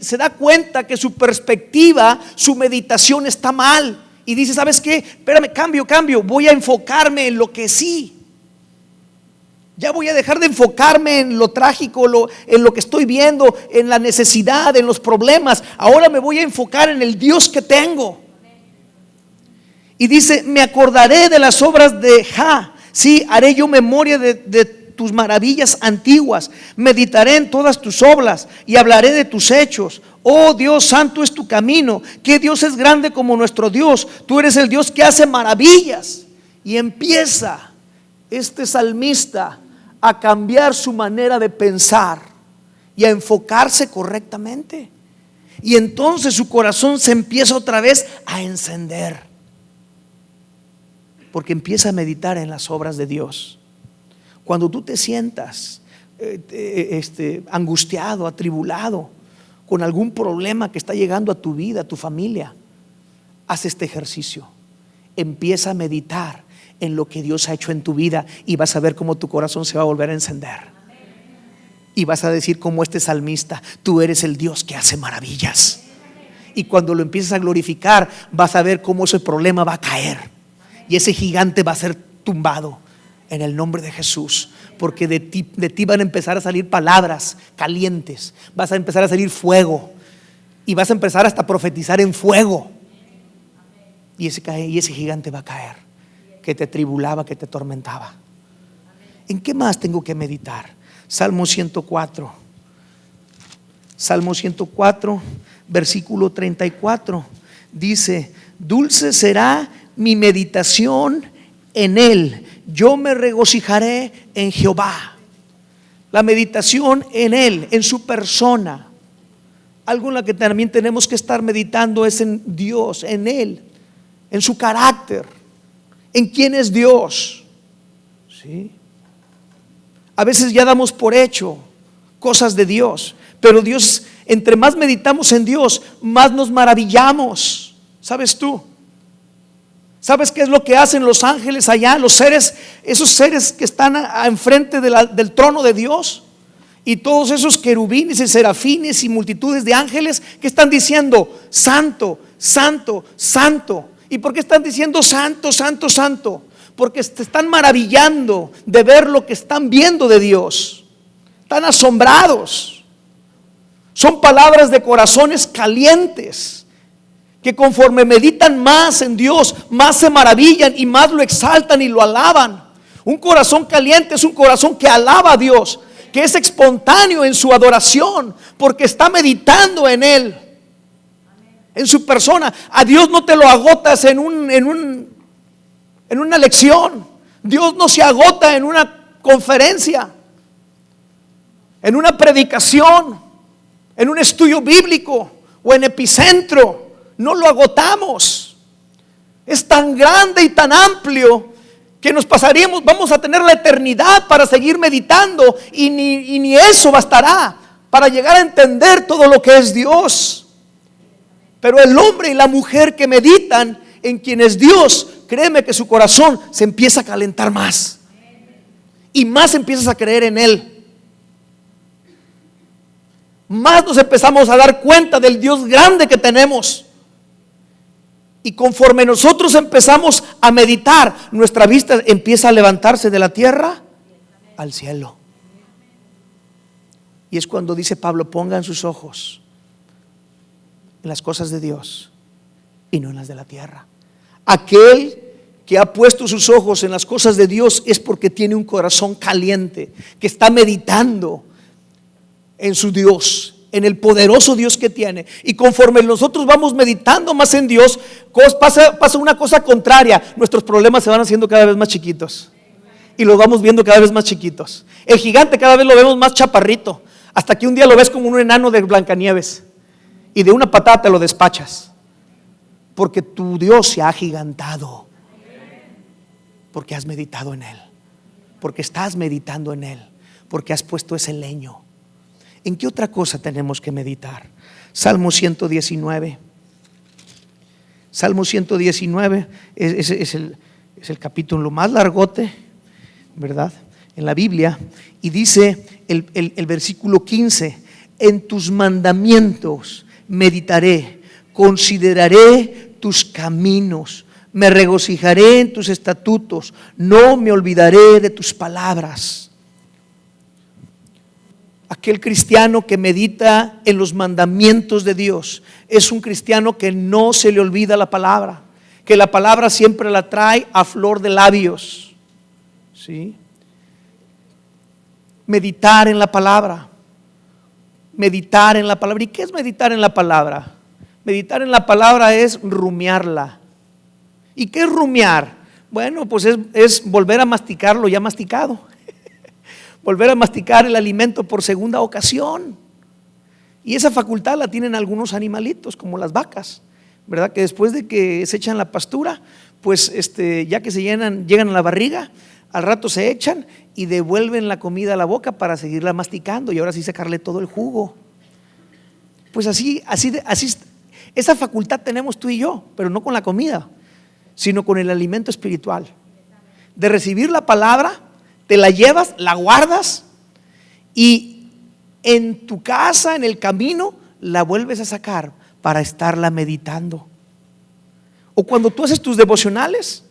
Se da cuenta que su perspectiva, su meditación está mal, y dice, ¿sabes qué? Espérame, cambio, voy a enfocarme en lo que sí. Ya voy a dejar de enfocarme en lo trágico, en lo que estoy viendo, en la necesidad, en los problemas. Ahora me voy a enfocar en el Dios que tengo. Y dice, me acordaré de las obras de Jah, sí, haré yo memoria de tus maravillas antiguas, meditaré en todas tus obras y hablaré de tus hechos. Oh Dios, santo es tu camino, que Dios es grande como nuestro Dios, tú eres el Dios que hace maravillas. Y empieza este salmista a cambiar su manera de pensar y a enfocarse correctamente, y entonces su corazón se empieza otra vez a encender, porque empieza a meditar en las obras de Dios. Cuando tú te sientas angustiado, atribulado, con algún problema que está llegando a tu vida, a tu familia, haz este ejercicio. Empieza a meditar en lo que Dios ha hecho en tu vida, y vas a ver cómo tu corazón se va a volver a encender. Y vas a decir como este salmista, tú eres el Dios que hace maravillas. Y cuando lo empieces a glorificar, vas a ver cómo ese problema va a caer, y ese gigante va a ser tumbado en el nombre de Jesús, porque de ti van a empezar a salir palabras calientes, vas a empezar a salir fuego, y vas a empezar hasta a profetizar en fuego, y ese gigante va a caer, que te tribulaba, que te atormentaba. ¿En qué más tengo que meditar? Salmo 104, versículo 34, dice, dulce será mi meditación en él, yo me regocijaré en Jehová. La meditación en él, en su persona. Algo en la que también tenemos que estar meditando es en Dios, en él, en su carácter, en quién es Dios, ¿sí? A veces ya damos por hecho cosas de Dios, pero Dios, entre más meditamos en Dios, más nos maravillamos. ¿Sabes tú? ¿Sabes qué es lo que hacen los ángeles allá? Los seres, esos seres que están enfrente del trono de Dios, y todos esos querubines y serafines y multitudes de ángeles que están diciendo, santo, santo, santo. ¿Y por qué están diciendo santo, santo, santo? Porque se están maravillando de ver lo que están viendo de Dios. Están asombrados. Son palabras de corazones calientes, que conforme meditan más en Dios, más se maravillan y más lo exaltan y lo alaban. Un corazón caliente es un corazón que alaba a Dios, que es espontáneo en su adoración, porque está meditando en Él. en su persona. A Dios no te lo agotas en una lección. Dios no se agota en una conferencia, en una predicación, en un estudio bíblico o en Epicentro. No lo agotamos. Es tan grande y tan amplio que nos pasaríamos, vamos a tener la eternidad para seguir meditando, y ni eso bastará para llegar a entender todo lo que es Dios. Pero el hombre y la mujer que meditan en quien es Dios, créeme que su corazón se empieza a calentar más y más empiezas a creer en Él. Más nos empezamos a dar cuenta del Dios grande que tenemos. Y conforme nosotros empezamos a meditar, nuestra vista empieza a levantarse de la tierra al cielo. Y es cuando dice Pablo: pongan sus ojos en las cosas de Dios y no en las de la tierra. Aquel que ha puesto sus ojos en las cosas de Dios es porque tiene un corazón caliente, que está meditando en su Dios, en el poderoso Dios que tiene. Y conforme nosotros vamos meditando más en Dios, pasa una cosa contraria. Nuestros problemas se van haciendo cada vez más chiquitos y los vamos viendo cada vez más chiquitos. El gigante cada vez lo vemos más chaparrito, hasta que un día lo ves como un enano de Blancanieves y de una patada te lo despachas, porque tu Dios se ha agigantado, porque has meditado en Él, porque estás meditando en Él, porque has puesto ese leño. ¿En qué otra cosa tenemos que meditar? Salmo 119. Salmo 119 es el capítulo más largote, ¿verdad?, en la Biblia. Y dice el versículo 15: en tus mandamientos meditaré, consideraré tus caminos, me regocijaré en tus estatutos, no me olvidaré de tus palabras. Aquel cristiano que medita en los mandamientos de Dios es un cristiano que no se le olvida la palabra, que la palabra siempre la trae a flor de labios, ¿sí? Meditar en la palabra. Meditar en la palabra. ¿Y qué es meditar en la palabra? Meditar en la palabra es rumiarla. ¿Y qué es rumiar? Bueno, pues es volver a masticar lo ya masticado. Volver a masticar el alimento por segunda ocasión. Y esa facultad la tienen algunos animalitos, como las vacas, ¿verdad? Que después de que se echan la pastura, pues ya que llegan a la barriga, al rato se echan y devuelven la comida a la boca para seguirla masticando y ahora sí sacarle todo el jugo. Pues así, esa facultad tenemos tú y yo, pero no con la comida, sino con el alimento espiritual. De recibir la palabra, te la llevas, la guardas y en tu casa, en el camino, la vuelves a sacar para estarla meditando. O cuando tú haces tus devocionales,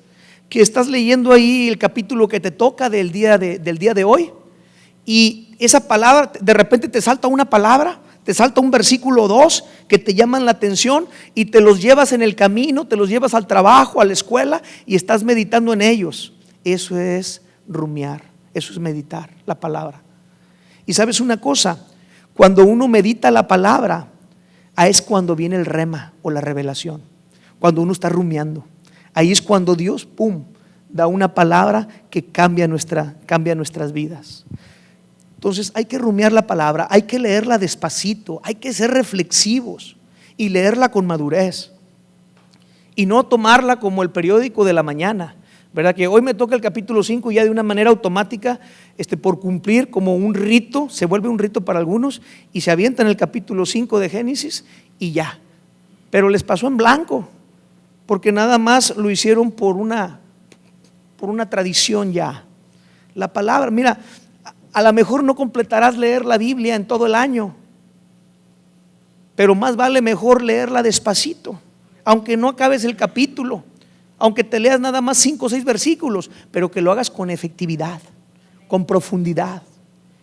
que estás leyendo ahí el capítulo que te toca del día de hoy, y esa palabra, de repente te salta una palabra, te salta un versículo o dos que te llaman la atención y te los llevas en el camino, te los llevas al trabajo, a la escuela y estás meditando en ellos. Eso es rumiar, eso es meditar la palabra. Y sabes una cosa, cuando uno medita la palabra, es cuando viene el rema o la revelación. Cuando uno está rumiando, ahí es cuando Dios, da una palabra que cambia nuestras vidas. Entonces hay que rumiar la palabra, hay que leerla despacito, hay que ser reflexivos y leerla con madurez y no tomarla como el periódico de la mañana, ¿verdad? Que hoy me toca el capítulo 5 y ya de una manera automática, por cumplir como un rito, se vuelve un rito para algunos y se avientan el capítulo 5 de Génesis y ya, pero les pasó en blanco porque nada más lo hicieron por una tradición ya. La palabra, mira, a lo mejor no completarás leer la Biblia en todo el año, pero más vale mejor leerla despacito, aunque no acabes el capítulo, aunque te leas nada más 5 o 6 versículos, pero que lo hagas con efectividad, con profundidad,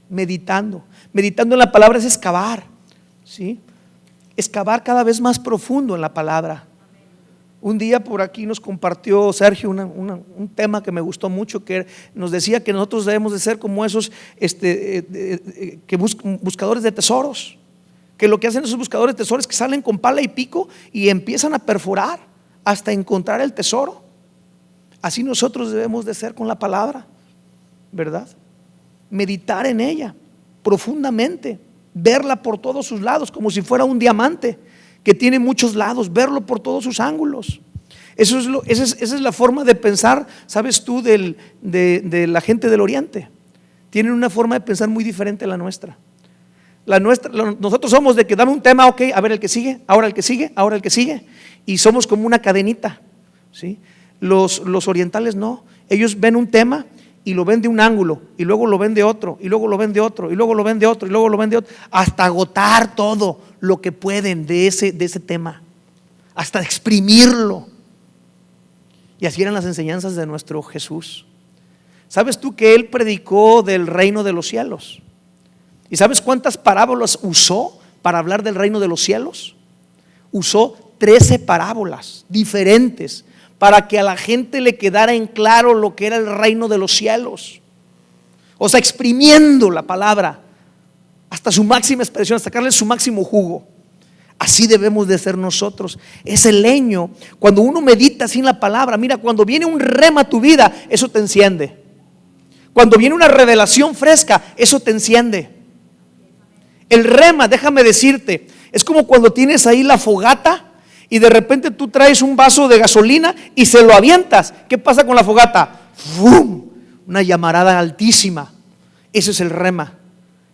meditando. Meditando en la palabra es excavar, ¿sí? Excavar cada vez más profundo en la palabra. Un día por aquí nos compartió Sergio un tema que me gustó mucho, que nos decía que nosotros debemos de ser como esos buscadores de tesoros, que lo que hacen esos buscadores de tesoros es que salen con pala y pico y empiezan a perforar hasta encontrar el tesoro. Así nosotros debemos de ser con la palabra, ¿verdad? Meditar en ella profundamente, verla por todos sus lados, como si fuera un diamante que tiene muchos lados, verlo por todos sus ángulos. Esa es la forma de pensar, ¿sabes tú? De la gente del Oriente. Tienen una forma de pensar muy diferente a la nuestra. Nosotros somos de que dame un tema, ok, a ver el que sigue, ahora el que sigue, ahora el que sigue, y somos como una cadenita, ¿sí? Los orientales no, ellos ven un tema y lo ven de un ángulo, y luego lo ven de otro, y luego lo ven de otro, y luego lo ven de otro, y luego lo ven de otro, hasta agotar todo lo que pueden de ese tema, hasta exprimirlo. Y así eran las enseñanzas de nuestro Jesús. ¿Sabes tú que Él predicó del reino de los cielos? ¿Y sabes cuántas parábolas usó para hablar del reino de los cielos? Usó 13 parábolas diferentes para que a la gente le quedara en claro lo que era el reino de los cielos. O sea, exprimiendo la palabra hasta su máxima expresión, hasta sacarle su máximo jugo. Así debemos de ser nosotros. Ese leño, cuando uno medita sin la palabra, mira, cuando viene un rema a tu vida, eso te enciende. Cuando viene una revelación fresca, eso te enciende. El rema, déjame decirte, es como cuando tienes ahí la fogata y de repente tú traes un vaso de gasolina y se lo avientas. ¿Qué pasa con la fogata? ¡Fum! Una llamarada altísima. Ese es el rema.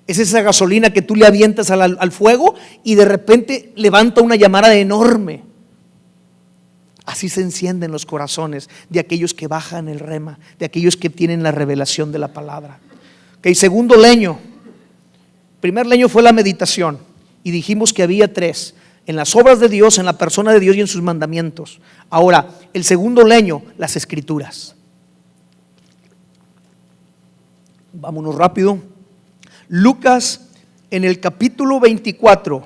Es esa gasolina que tú le avientas al fuego y de repente levanta una llamarada enorme. Así se encienden los corazones de aquellos que bajan el rema, de aquellos que tienen la revelación de la palabra. Ok, segundo leño. Primer leño fue la meditación y dijimos que había 3: en las obras de Dios, en la persona de Dios y en sus mandamientos. Ahora, el segundo leño, las escrituras. Vámonos rápido. Lucas, en el capítulo 24,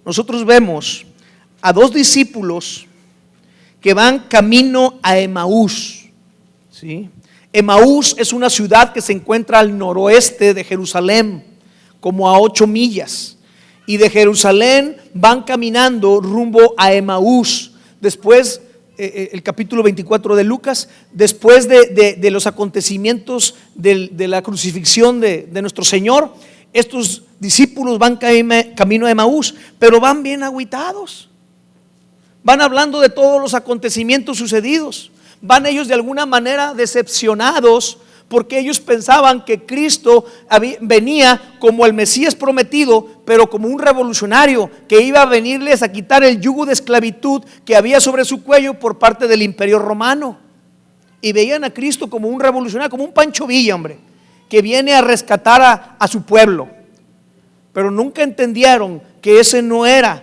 nosotros vemos a 2 discípulos que van camino a Emaús, ¿sí? Emaús es una ciudad que se encuentra al noroeste de Jerusalén, como a 8 millas. Y de Jerusalén van caminando rumbo a Emaús. Después, el capítulo 24 de Lucas, después de los acontecimientos de la crucifixión de nuestro Señor, estos discípulos van camino a Emaús, pero van bien agüitados. Van hablando de todos los acontecimientos sucedidos. Van ellos de alguna manera decepcionados porque ellos pensaban que Cristo venía como el Mesías prometido, pero como un revolucionario que iba a venirles a quitar el yugo de esclavitud que había sobre su cuello por parte del Imperio Romano. Y veían a Cristo como un revolucionario, como un Pancho Villa, hombre, que viene a rescatar a su pueblo. Pero nunca entendieron que ese no era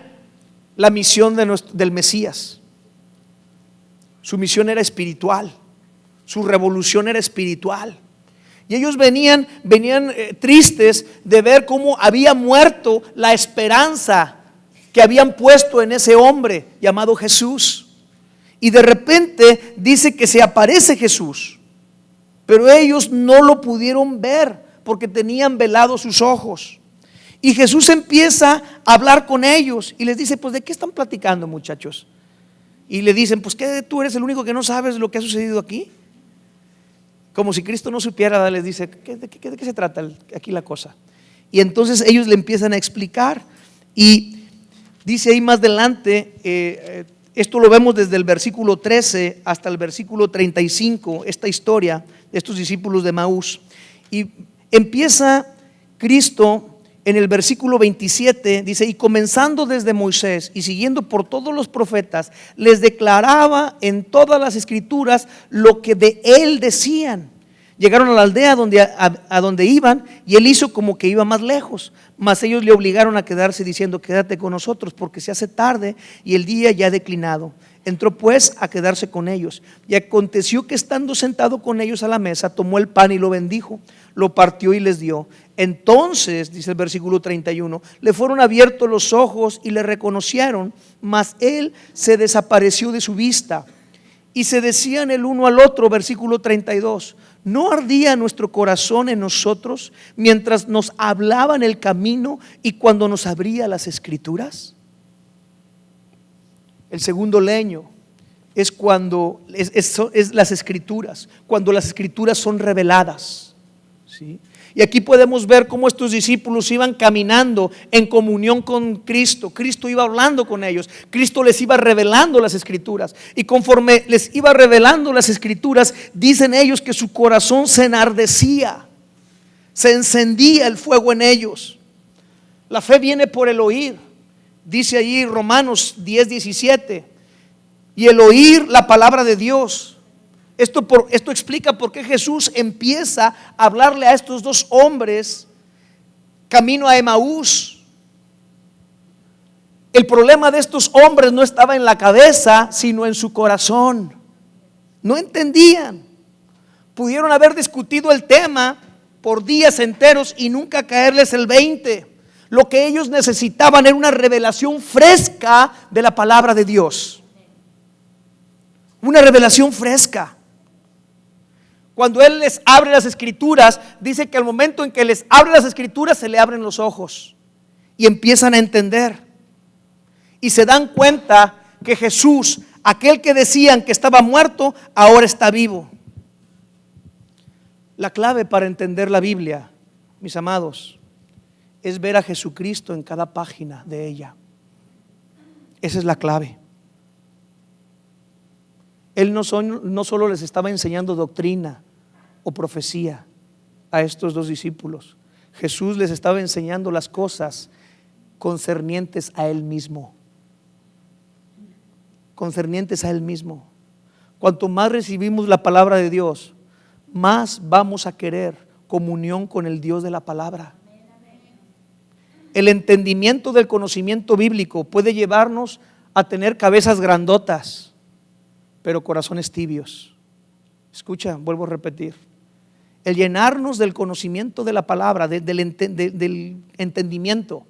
la misión del Mesías. Su misión era espiritual. Su revolución era espiritual. Y ellos venían tristes de ver cómo había muerto la esperanza que habían puesto en ese hombre llamado Jesús. Y de repente dice que se aparece Jesús, pero ellos no lo pudieron ver porque tenían velados sus ojos. Y Jesús empieza a hablar con ellos y les dice: pues ¿de qué están platicando, muchachos? Y le dicen: pues ¿qué, tú eres el único que no sabes lo que ha sucedido aquí? Como si Cristo no supiera. Les dice: ¿de qué se trata aquí la cosa? Y entonces ellos le empiezan a explicar. Y dice ahí más adelante, esto lo vemos desde el versículo 13 hasta el versículo 35, esta historia de estos discípulos de Emaús. Y empieza Cristo en el versículo 27, dice: y comenzando desde Moisés y siguiendo por todos los profetas, les declaraba en todas las escrituras lo que de él decían. Llegaron a la aldea a donde iban, y él hizo como que iba más lejos, mas ellos le obligaron a quedarse diciendo: quédate con nosotros porque se hace tarde y el día ya ha declinado. Entró pues a quedarse con ellos, y aconteció que estando sentado con ellos a la mesa, tomó el pan y lo bendijo, lo partió y les dio. Entonces, dice el versículo 31, le fueron abiertos los ojos y le reconocieron, mas él se desapareció de su vista. Y se decían el uno al otro, versículo 32, ¿no ardía nuestro corazón en nosotros mientras nos hablaba en el camino y cuando nos abría las escrituras? El segundo leño es cuando es las escrituras, cuando las escrituras son reveladas, ¿sí? Y aquí podemos ver cómo estos discípulos iban caminando en comunión con Cristo. Cristo iba hablando con ellos. Cristo les iba revelando las escrituras. Y conforme les iba revelando las escrituras, dicen ellos que su corazón se enardecía, se encendía el fuego en ellos. La fe viene por el oír. Dice allí Romanos 10:17. Y el oír la palabra de Dios. Esto explica por qué Jesús empieza a hablarle a estos dos hombres camino a Emaús. El problema de estos hombres no estaba en la cabeza, sino en su corazón. No entendían. Pudieron haber discutido el tema por días enteros y nunca caerles el 20. Lo que ellos necesitaban era una revelación fresca de la palabra de Dios. Una revelación fresca. Cuando Él les abre las escrituras, dice que al momento en que les abre las escrituras se le abren los ojos y empiezan a entender. Y se dan cuenta que Jesús, aquel que decían que estaba muerto, ahora está vivo. La clave para entender la Biblia, mis amados, es ver a Jesucristo en cada página de ella. Esa es la clave. Él no solo les estaba enseñando doctrina o profecía a estos dos discípulos. Jesús les estaba enseñando las cosas concernientes a Él mismo. Concernientes a Él mismo. Cuanto más recibimos la palabra de Dios, más vamos a querer comunión con el Dios de la palabra. El entendimiento del conocimiento bíblico puede llevarnos a tener cabezas grandotas, pero corazones tibios. Escucha, vuelvo a repetir. El llenarnos del conocimiento de la palabra, del entendimiento,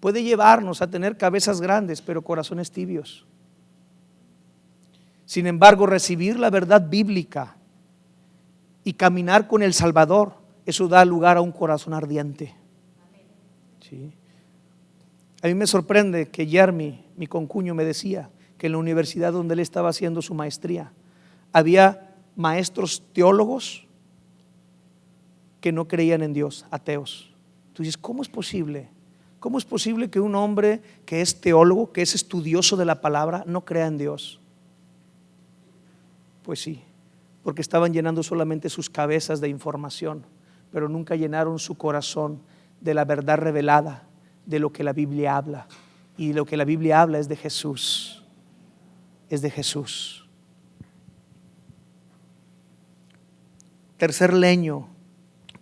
puede llevarnos a tener cabezas grandes, pero corazones tibios. Sin embargo, recibir la verdad bíblica y caminar con el Salvador, eso da lugar a un corazón ardiente. ¿Sí? A mí me sorprende que Jeremy, mi concuño, me decía que en la universidad donde él estaba haciendo su maestría, había maestros teólogos que no creían en Dios, ateos. Tú dices, ¿cómo es posible? ¿Cómo es posible que un hombre que es teólogo, que es estudioso de la palabra, no crea en Dios? Pues sí, porque estaban llenando solamente sus cabezas de información, pero nunca llenaron su corazón de la verdad revelada, de lo que la Biblia habla. Y lo que la Biblia habla es de Jesús. Es de Jesús. Tercer leño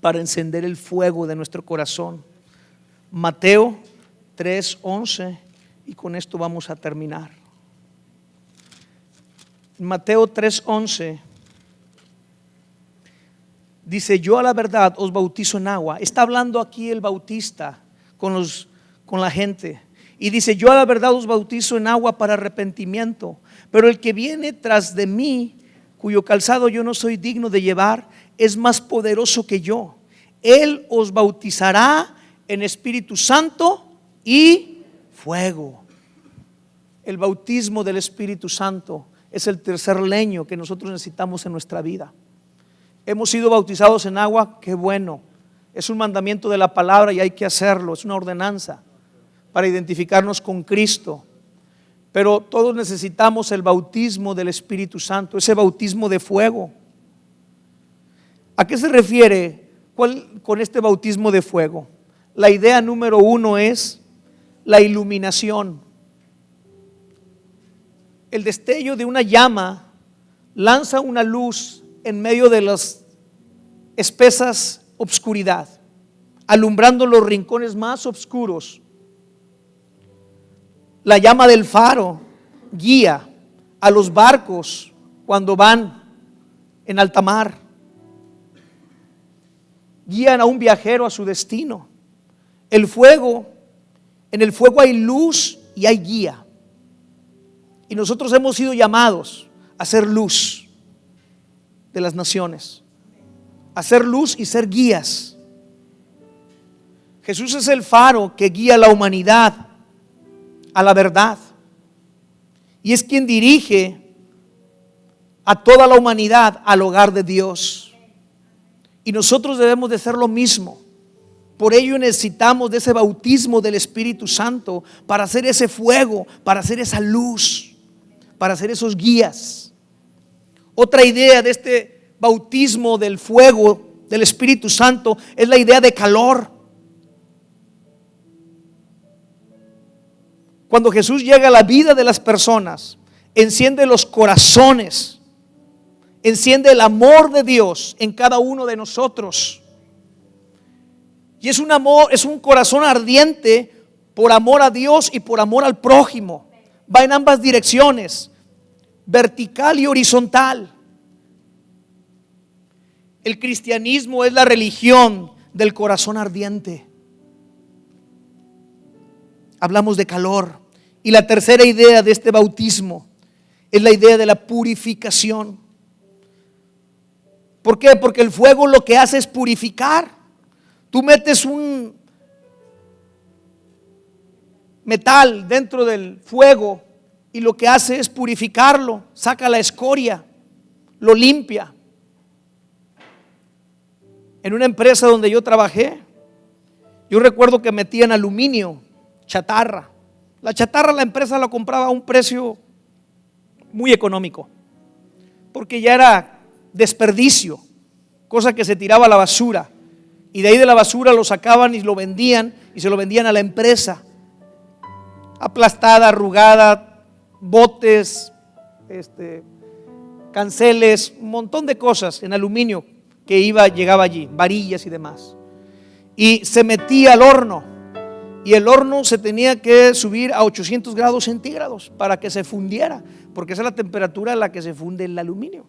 para encender el fuego de nuestro corazón. Mateo 3:11, y con esto vamos a terminar. Mateo 3:11 dice: yo a la verdad os bautizo en agua. Está hablando aquí el bautista con la gente. Y dice: yo a la verdad os bautizo en agua para arrepentimiento, pero el que viene tras de mí, cuyo calzado yo no soy digno de llevar, es más poderoso que yo. Él os bautizará en Espíritu Santo y fuego. El bautismo del Espíritu Santo es el tercer leño que nosotros necesitamos en nuestra vida. Hemos sido bautizados en agua, qué bueno. Es un mandamiento de la palabra y hay que hacerlo, es una ordenanza para identificarnos con Cristo. Pero todos necesitamos el bautismo del Espíritu Santo, ese bautismo de fuego. ¿A qué se refiere con este bautismo de fuego? La idea número 1 es la iluminación. El destello de una llama lanza una luz en medio de las espesas obscuridad, alumbrando los rincones más oscuros. La llama del faro guía a los barcos cuando van en alta mar. Guían a un viajero a su destino. En el fuego hay luz y hay guía. Y nosotros hemos sido llamados a ser luz de las naciones, a ser luz y ser guías. Jesús es el faro que guía a la humanidad a la verdad, y es quien dirige a toda la humanidad al hogar de Dios. Y nosotros debemos de hacer lo mismo. Por ello necesitamos de ese bautismo del Espíritu Santo para hacer ese fuego, para hacer esa luz, para hacer esos guías. Otra idea de este bautismo del fuego del Espíritu Santo es la idea de calor. Cuando Jesús llega a la vida de las personas, enciende los corazones, enciende el amor de Dios en cada uno de nosotros. Y es un amor, es un corazón ardiente por amor a Dios y por amor al prójimo. Va en ambas direcciones, vertical y horizontal. El cristianismo es la religión del corazón ardiente. Hablamos de calor. Y la tercera idea de este bautismo es la idea de la purificación. ¿Por qué? Porque el fuego lo que hace es purificar. Tú metes un metal dentro del fuego y lo que hace es purificarlo, saca la escoria, lo limpia. En una empresa donde yo trabajé, yo recuerdo que metían aluminio, chatarra. La chatarra la empresa la compraba a un precio muy económico, porque ya era desperdicio, cosa que se tiraba a la basura. Y de ahí de la basura lo sacaban y lo vendían, y se lo vendían a la empresa. Aplastada, arrugada, botes, canceles, un montón de cosas en aluminio que llegaba allí, varillas y demás. Y se metía al horno, y el horno se tenía que subir a 800 grados centígrados para que se fundiera, porque esa es la temperatura a la que se funde el aluminio.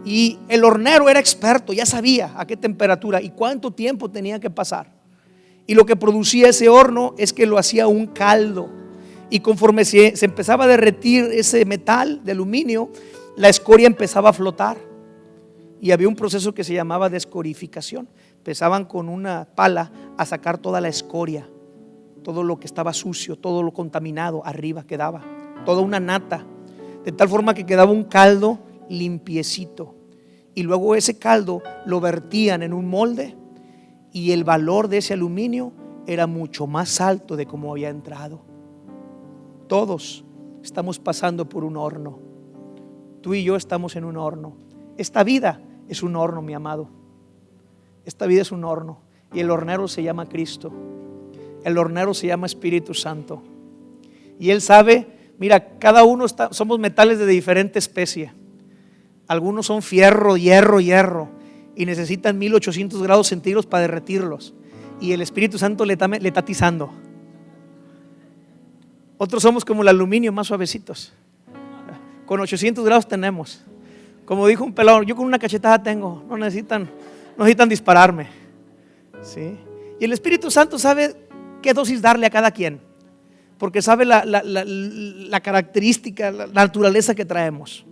Y el hornero era experto, ya sabía a qué temperatura y cuánto tiempo tenía que pasar. Y lo que producía ese horno es que lo hacía un caldo. Y conforme se empezaba a derretir ese metal de aluminio, la escoria empezaba a flotar. Y había un proceso que se llamaba descorificación. Empezaban con una pala a sacar toda la escoria, todo lo que estaba sucio, todo lo contaminado, arriba quedaba, toda una nata, de tal forma que quedaba un caldo limpiecito. Y luego ese caldo lo vertían en un molde, y el valor de ese aluminio era mucho más alto de como había entrado. Todos estamos pasando por un horno. Tú y yo estamos en un horno. Esta vida es un horno, mi amado. Esta vida es un horno, y el hornero se llama Cristo. El hornero se llama Espíritu Santo. Y Él sabe, mira, cada uno somos metales de diferente especie. Algunos son fierro, hierro, y necesitan 1800 grados centígrados para derretirlos. Y el Espíritu Santo le está atizando. Otros somos como el aluminio, más suavecitos. Con 800 grados tenemos. Como dijo un pelado, yo con una cachetada tengo. No necesitan dispararme. ¿Sí? Y el Espíritu Santo sabe qué dosis darle a cada quien, porque sabe la característica, la naturaleza que traemos.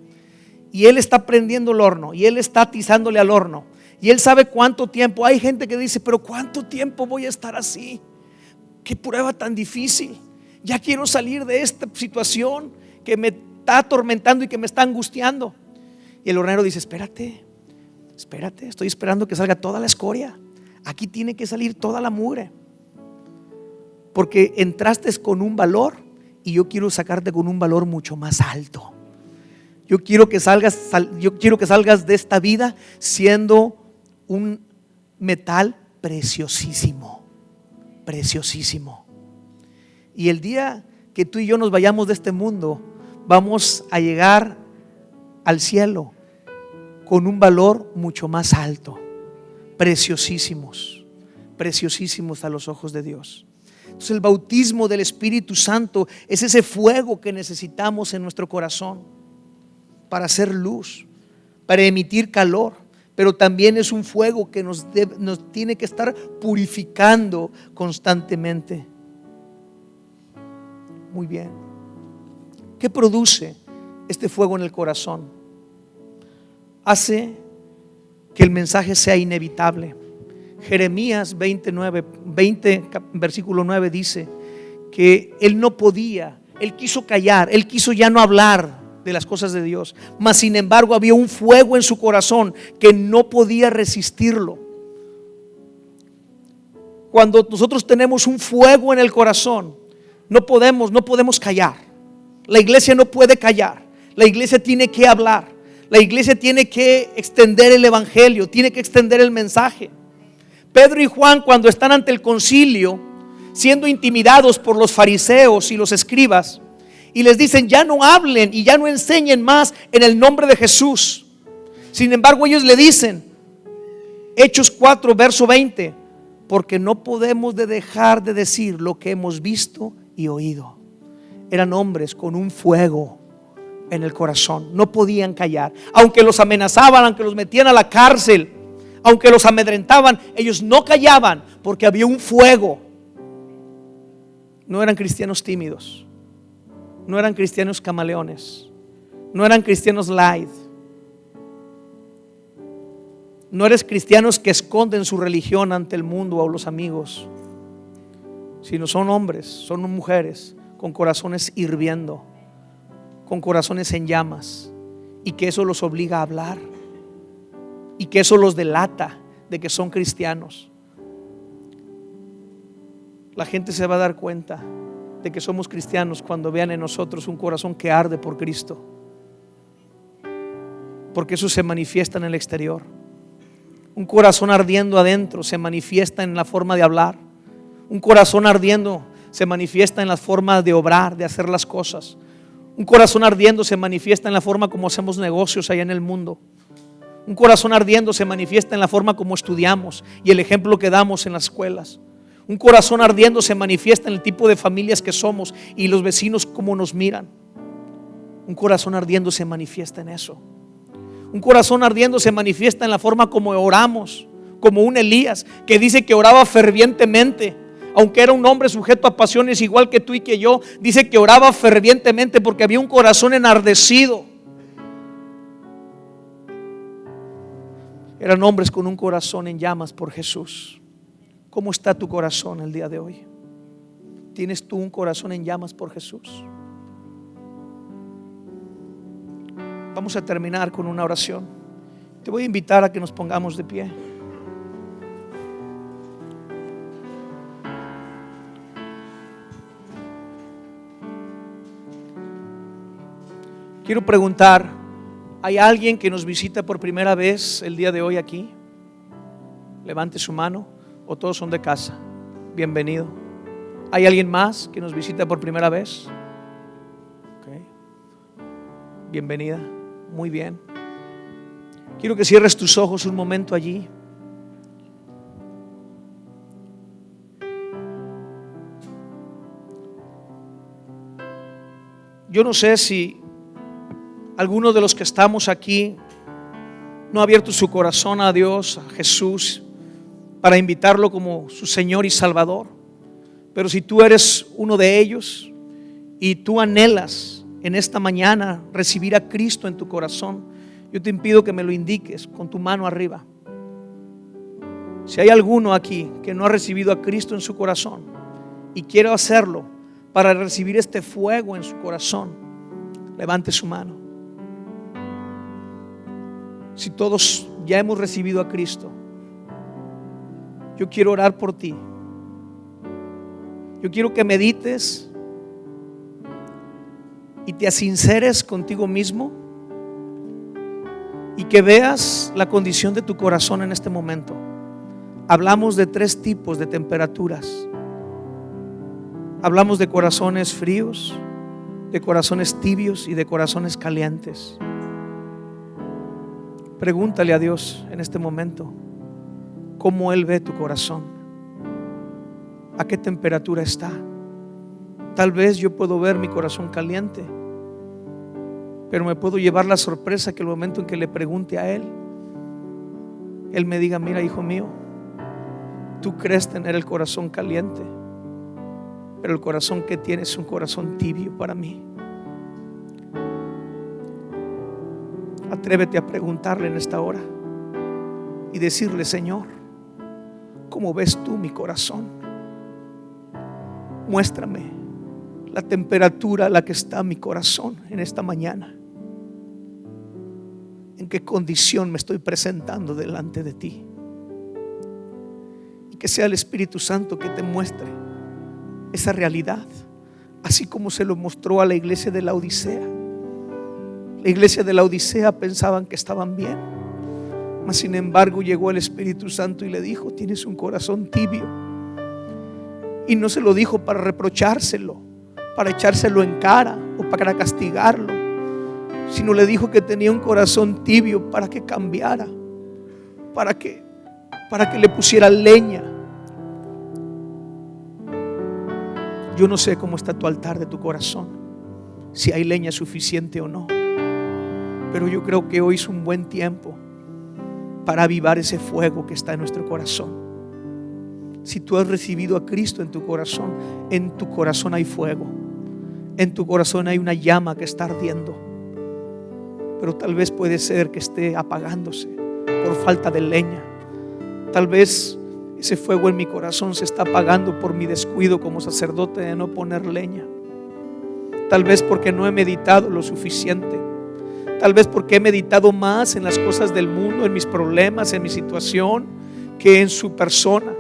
Y Él está prendiendo el horno, y Él está atizándole al horno, y Él sabe cuánto tiempo. Hay gente que dice, pero ¿cuánto tiempo voy a estar así? Qué prueba tan difícil. Ya quiero salir de esta situación que me está atormentando y que me está angustiando. Y el hornero dice, espérate, estoy esperando que salga toda la escoria. Aquí tiene que salir toda la mugre, porque entraste con un valor, y yo quiero sacarte con un valor mucho más alto. Yo quiero que salgas de esta vida siendo un metal preciosísimo, preciosísimo. Y el día que tú y yo nos vayamos de este mundo, vamos a llegar al cielo con un valor mucho más alto, preciosísimos, preciosísimos a los ojos de Dios. Entonces el bautismo del Espíritu Santo es ese fuego que necesitamos en nuestro corazón para hacer luz, para emitir calor, pero también es un fuego que nos tiene que estar purificando constantemente. Muy bien. ¿Qué produce este fuego en el corazón hace que el mensaje sea inevitable. Jeremías 20, versículo 9 dice que él no podía, él quiso callar, él quiso ya no hablar de las cosas de Dios, mas sin embargo había un fuego en su corazón que no podía resistirlo. Cuando nosotros tenemos un fuego en el corazón, no podemos callar. La iglesia no puede callar. La iglesia tiene que hablar. La iglesia tiene que extender el evangelio, tiene que extender el mensaje. Pedro y Juan, cuando están ante el concilio, siendo intimidados por los fariseos y los escribas, y les dicen: ya no hablen y ya no enseñen más en el nombre de Jesús. Sin embargo, ellos le dicen, Hechos 4, verso 20, porque no podemos dejar de decir lo que hemos visto y oído. Eran hombres con un fuego en el corazón, no podían callar. Aunque los amenazaban, aunque los metían a la cárcel, aunque los amedrentaban, ellos no callaban porque había un fuego. No eran cristianos tímidos, no eran cristianos camaleones, no eran cristianos light, no eres cristianos que esconden su religión ante el mundo o los amigos, sino son hombres, son mujeres con corazones hirviendo, con corazones en llamas, y que eso los obliga a hablar, y que eso los delata de que son cristianos. La gente se va a dar cuenta de que somos cristianos cuando vean en nosotros un corazón que arde por Cristo, porque eso se manifiesta en el exterior. Un corazón ardiendo adentro se manifiesta en la forma de hablar. Un corazón ardiendo se manifiesta en la forma de obrar, de hacer las cosas. Un corazón ardiendo se manifiesta en la forma como hacemos negocios allá en el mundo. Un corazón ardiendo se manifiesta en la forma como estudiamos y el ejemplo que damos en las escuelas. Un corazón ardiendo se manifiesta en el tipo de familias que somos y los vecinos cómo nos miran. Un corazón ardiendo se manifiesta en eso. Un corazón ardiendo se manifiesta en la forma como oramos, como un Elías que dice que oraba fervientemente, aunque era un hombre sujeto a pasiones igual que tú y que yo. Dice que oraba fervientemente porque había un corazón enardecido. Eran hombres con un corazón en llamas por Jesús. ¿Cómo está tu corazón el día de hoy? ¿Tienes tú un corazón en llamas por Jesús? Vamos a terminar con una oración. Te voy a invitar a que nos pongamos de pie. Quiero preguntar, ¿hay alguien que nos visita por primera vez el día de hoy aquí? Levante su mano, o todos son de casa. Bienvenido. ¿Hay alguien más que nos visita por primera vez? Okay. Bienvenida. Muy bien. Quiero que cierres tus ojos un momento allí. Yo no sé si alguno de los que estamos aquí no ha abierto su corazón a Dios, a Jesús, para invitarlo como su Señor y Salvador. Pero si tú eres uno de ellos y tú anhelas en esta mañana recibir a Cristo en tu corazón, yo te pido que me lo indiques con tu mano arriba. Si hay alguno aquí que no ha recibido a Cristo en su corazón y quiere hacerlo para recibir este fuego en su corazón, levante su mano. Si todos ya hemos recibido a Cristo, yo quiero orar por ti. Yo quiero que medites y te sinceres contigo mismo y que veas la condición de tu corazón en este momento. Hablamos de 3 tipos de temperaturas. Hablamos de corazones fríos, de corazones tibios y de corazones calientes. Pregúntale a Dios en este momento cómo Él ve tu corazón, a qué temperatura está. Tal vez yo puedo ver mi corazón caliente, pero me puedo llevar la sorpresa que el momento en que le pregunte a Él, Él me diga: mira, hijo mío, tú crees tener el corazón caliente, pero el corazón que tienes es un corazón tibio para mí. Atrévete a preguntarle en esta hora y decirle: Señor, ¿cómo ves tú mi corazón? Muéstrame la temperatura a la que está mi corazón en esta mañana. ¿En qué condición me estoy presentando delante de ti? Y que sea el Espíritu Santo que te muestre esa realidad, así como se lo mostró a la iglesia de la Odisea. La iglesia de la Odisea pensaban que estaban bien, mas sin embargo llegó el Espíritu Santo y le dijo: tienes un corazón tibio. Y no se lo dijo para reprochárselo, para echárselo en cara o para castigarlo, sino le dijo que tenía un corazón tibio para que cambiara, para que le pusiera leña. Yo no sé cómo está tu altar de tu corazón, si hay leña suficiente o no, pero yo creo que hoy es un buen tiempo para avivar ese fuego que está en nuestro corazón. Si tú has recibido a Cristo en tu corazón hay fuego, en tu corazón hay una llama que está ardiendo, pero tal vez puede ser que esté apagándose por falta de leña. Tal vez ese fuego en mi corazón se está apagando por mi descuido como sacerdote de no poner leña. Tal vez porque no he meditado lo suficiente. Tal vez porque he meditado más en las cosas del mundo, en mis problemas, en mi situación, que en su persona.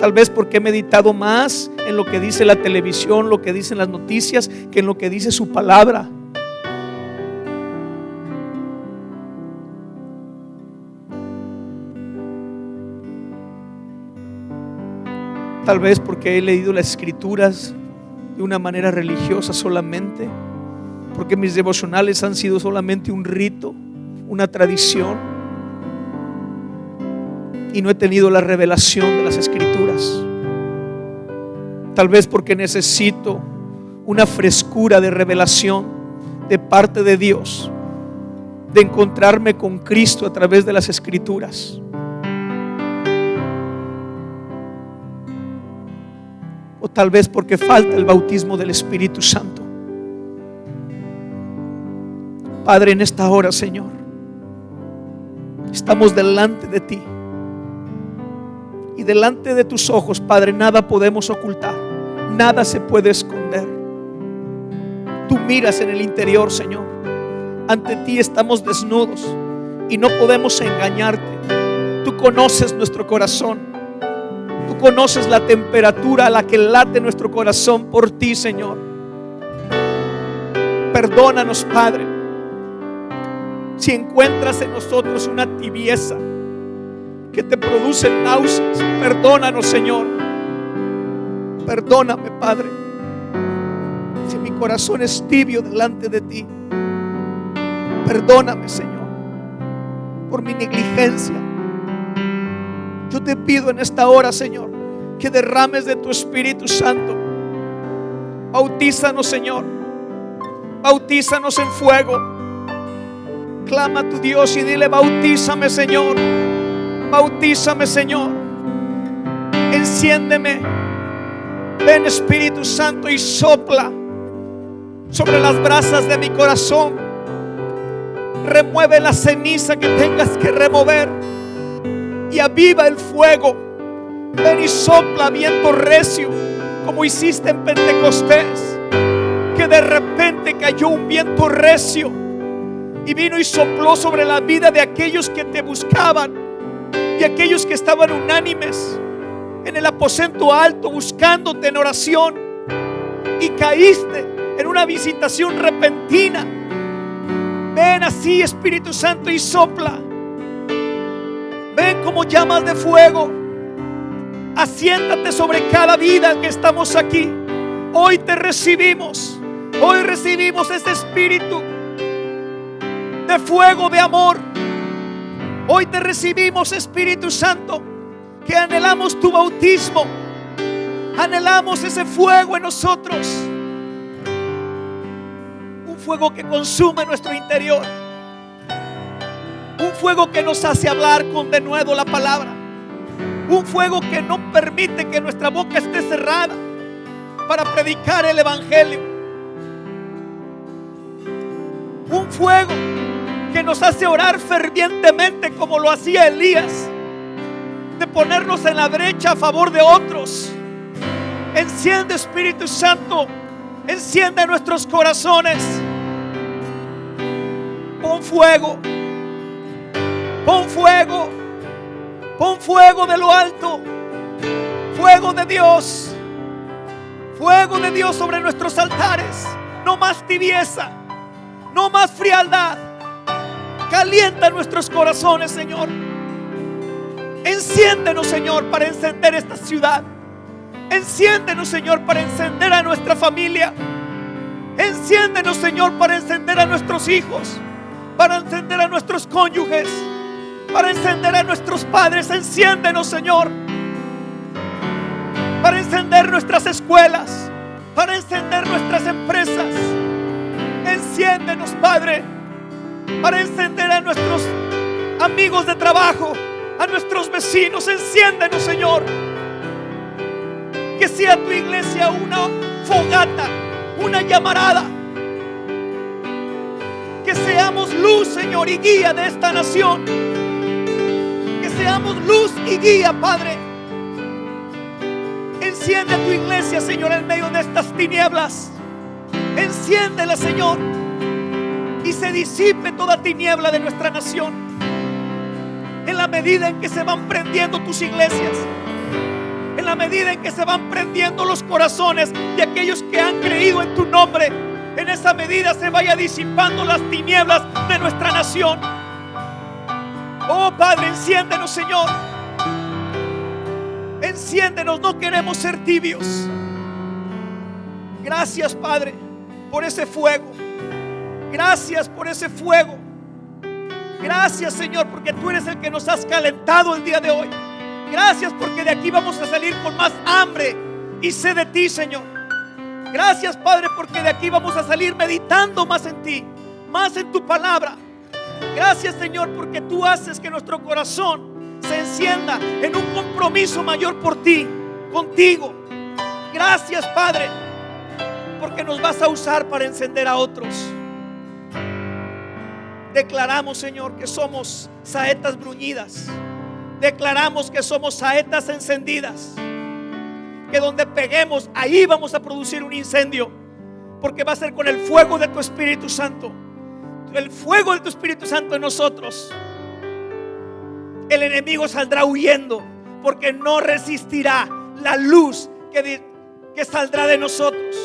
Tal vez porque he meditado más en lo que dice la televisión, lo que dicen las noticias, que en lo que dice su palabra. Tal vez porque he leído las escrituras de una manera religiosa solamente, porque mis devocionales han sido solamente un rito, una tradición, y no he tenido la revelación de las escrituras. Tal vez porque necesito una frescura de revelación de parte de Dios, de encontrarme con Cristo a través de las escrituras. O tal vez porque falta el bautismo del Espíritu Santo. Padre, en esta hora, Señor, estamos delante de ti. Y delante de tus ojos, Padre, nada podemos ocultar, nada se puede esconder. Tú miras en el interior, Señor. Ante ti estamos desnudos y no podemos engañarte. Tú conoces nuestro corazón. Tú conoces la temperatura a la que late nuestro corazón por ti, Señor. Perdónanos, Padre, si encuentras en nosotros una tibieza que te produce náuseas. Perdónanos, Señor. Perdóname, Padre, si mi corazón es tibio delante de ti. Perdóname, Señor, por mi negligencia. Yo te pido en esta hora, Señor, que derrames de tu Espíritu Santo. Bautízanos, Señor. Bautízanos en fuego. Clama a tu Dios y dile: bautízame, Señor. Bautízame, Señor. Enciéndeme. Ven, Espíritu Santo, y sopla sobre las brasas de mi corazón. Remueve la ceniza que tengas que remover y aviva el fuego. Ven y sopla viento recio, como hiciste en Pentecostés, que de repente cayó un viento recio y vino y sopló sobre la vida de aquellos que te buscaban y aquellos que estaban unánimes en el aposento alto buscándote en oración, y caíste en una visitación repentina. Ven así, Espíritu Santo, y sopla. Ven como llamas de fuego. Asiéntate sobre cada vida que estamos aquí. Hoy te recibimos. Hoy recibimos ese espíritu de fuego, de amor. Hoy te recibimos, Espíritu Santo, que anhelamos tu bautismo. Anhelamos ese fuego en nosotros. Un fuego que consume nuestro interior. Un fuego que nos hace hablar con denuedo la palabra. Un fuego que no permite que nuestra boca esté cerrada para predicar el Evangelio. Un fuego que nos hace orar fervientemente como lo hacía Elías, de ponernos en la brecha a favor de otros. Enciende, Espíritu Santo, enciende nuestros corazones. Pon fuego, pon fuego, pon fuego de lo alto, fuego de Dios sobre nuestros altares. No más tibieza, no más frialdad. Calienta nuestros corazones, Señor. Enciéndenos, Señor, para encender esta ciudad. Enciéndenos, Señor, para encender a nuestra familia. Enciéndenos, Señor, para encender a nuestros hijos, para encender a nuestros cónyuges, para encender a nuestros padres. Enciéndenos, Señor, para encender nuestras escuelas, para encender nuestras empresas. Enciéndenos, Padre, para encender a nuestros amigos de trabajo, a nuestros vecinos. Enciéndenos, Señor. Que sea tu iglesia una fogata, una llamarada. Que seamos luz, Señor, y guía de esta nación. Que seamos luz y guía, Padre. Enciende a tu iglesia, Señor, en medio de estas tinieblas. Enciéndela, Señor, y se disipe toda tiniebla de nuestra nación. En la medida en que se van prendiendo tus iglesias, en la medida en que se van prendiendo los corazones de aquellos que han creído en tu nombre, en esa medida se vaya disipando las tinieblas de nuestra nación. Oh Padre, enciéndenos, Señor. Enciéndenos, no queremos ser tibios. Gracias, Padre, por ese fuego. Gracias por ese fuego. Gracias, Señor, porque tú eres el que nos has calentado el día de hoy. Gracias porque de aquí vamos a salir con más hambre y sed de ti, Señor. Gracias, Padre, porque de aquí vamos a salir meditando más en ti, más en tu palabra. Gracias, Señor, porque tú haces que nuestro corazón se encienda en un compromiso mayor por ti, contigo. Gracias, Padre, porque nos vas a usar para encender a otros. Declaramos, Señor, que somos saetas bruñidas. Declaramos que somos saetas encendidas, que donde peguemos, ahí vamos a producir un incendio, porque va a ser con el fuego de tu Espíritu Santo. El fuego de tu Espíritu Santo en nosotros. El enemigo saldrá huyendo, porque no resistirá la luz que saldrá de nosotros.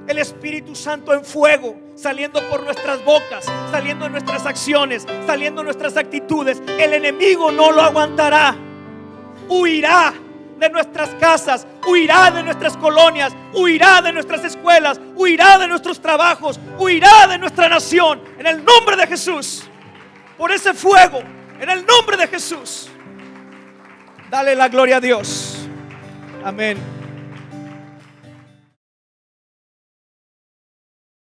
El Espíritu Santo en fuego, saliendo por nuestras bocas, saliendo en nuestras acciones, saliendo en nuestras actitudes. El enemigo no lo aguantará. Huirá de nuestras casas, huirá de nuestras colonias, huirá de nuestras escuelas, huirá de nuestros trabajos, huirá de nuestra nación. En el nombre de Jesús, por ese fuego, en el nombre de Jesús. Dale la gloria a Dios. Amén.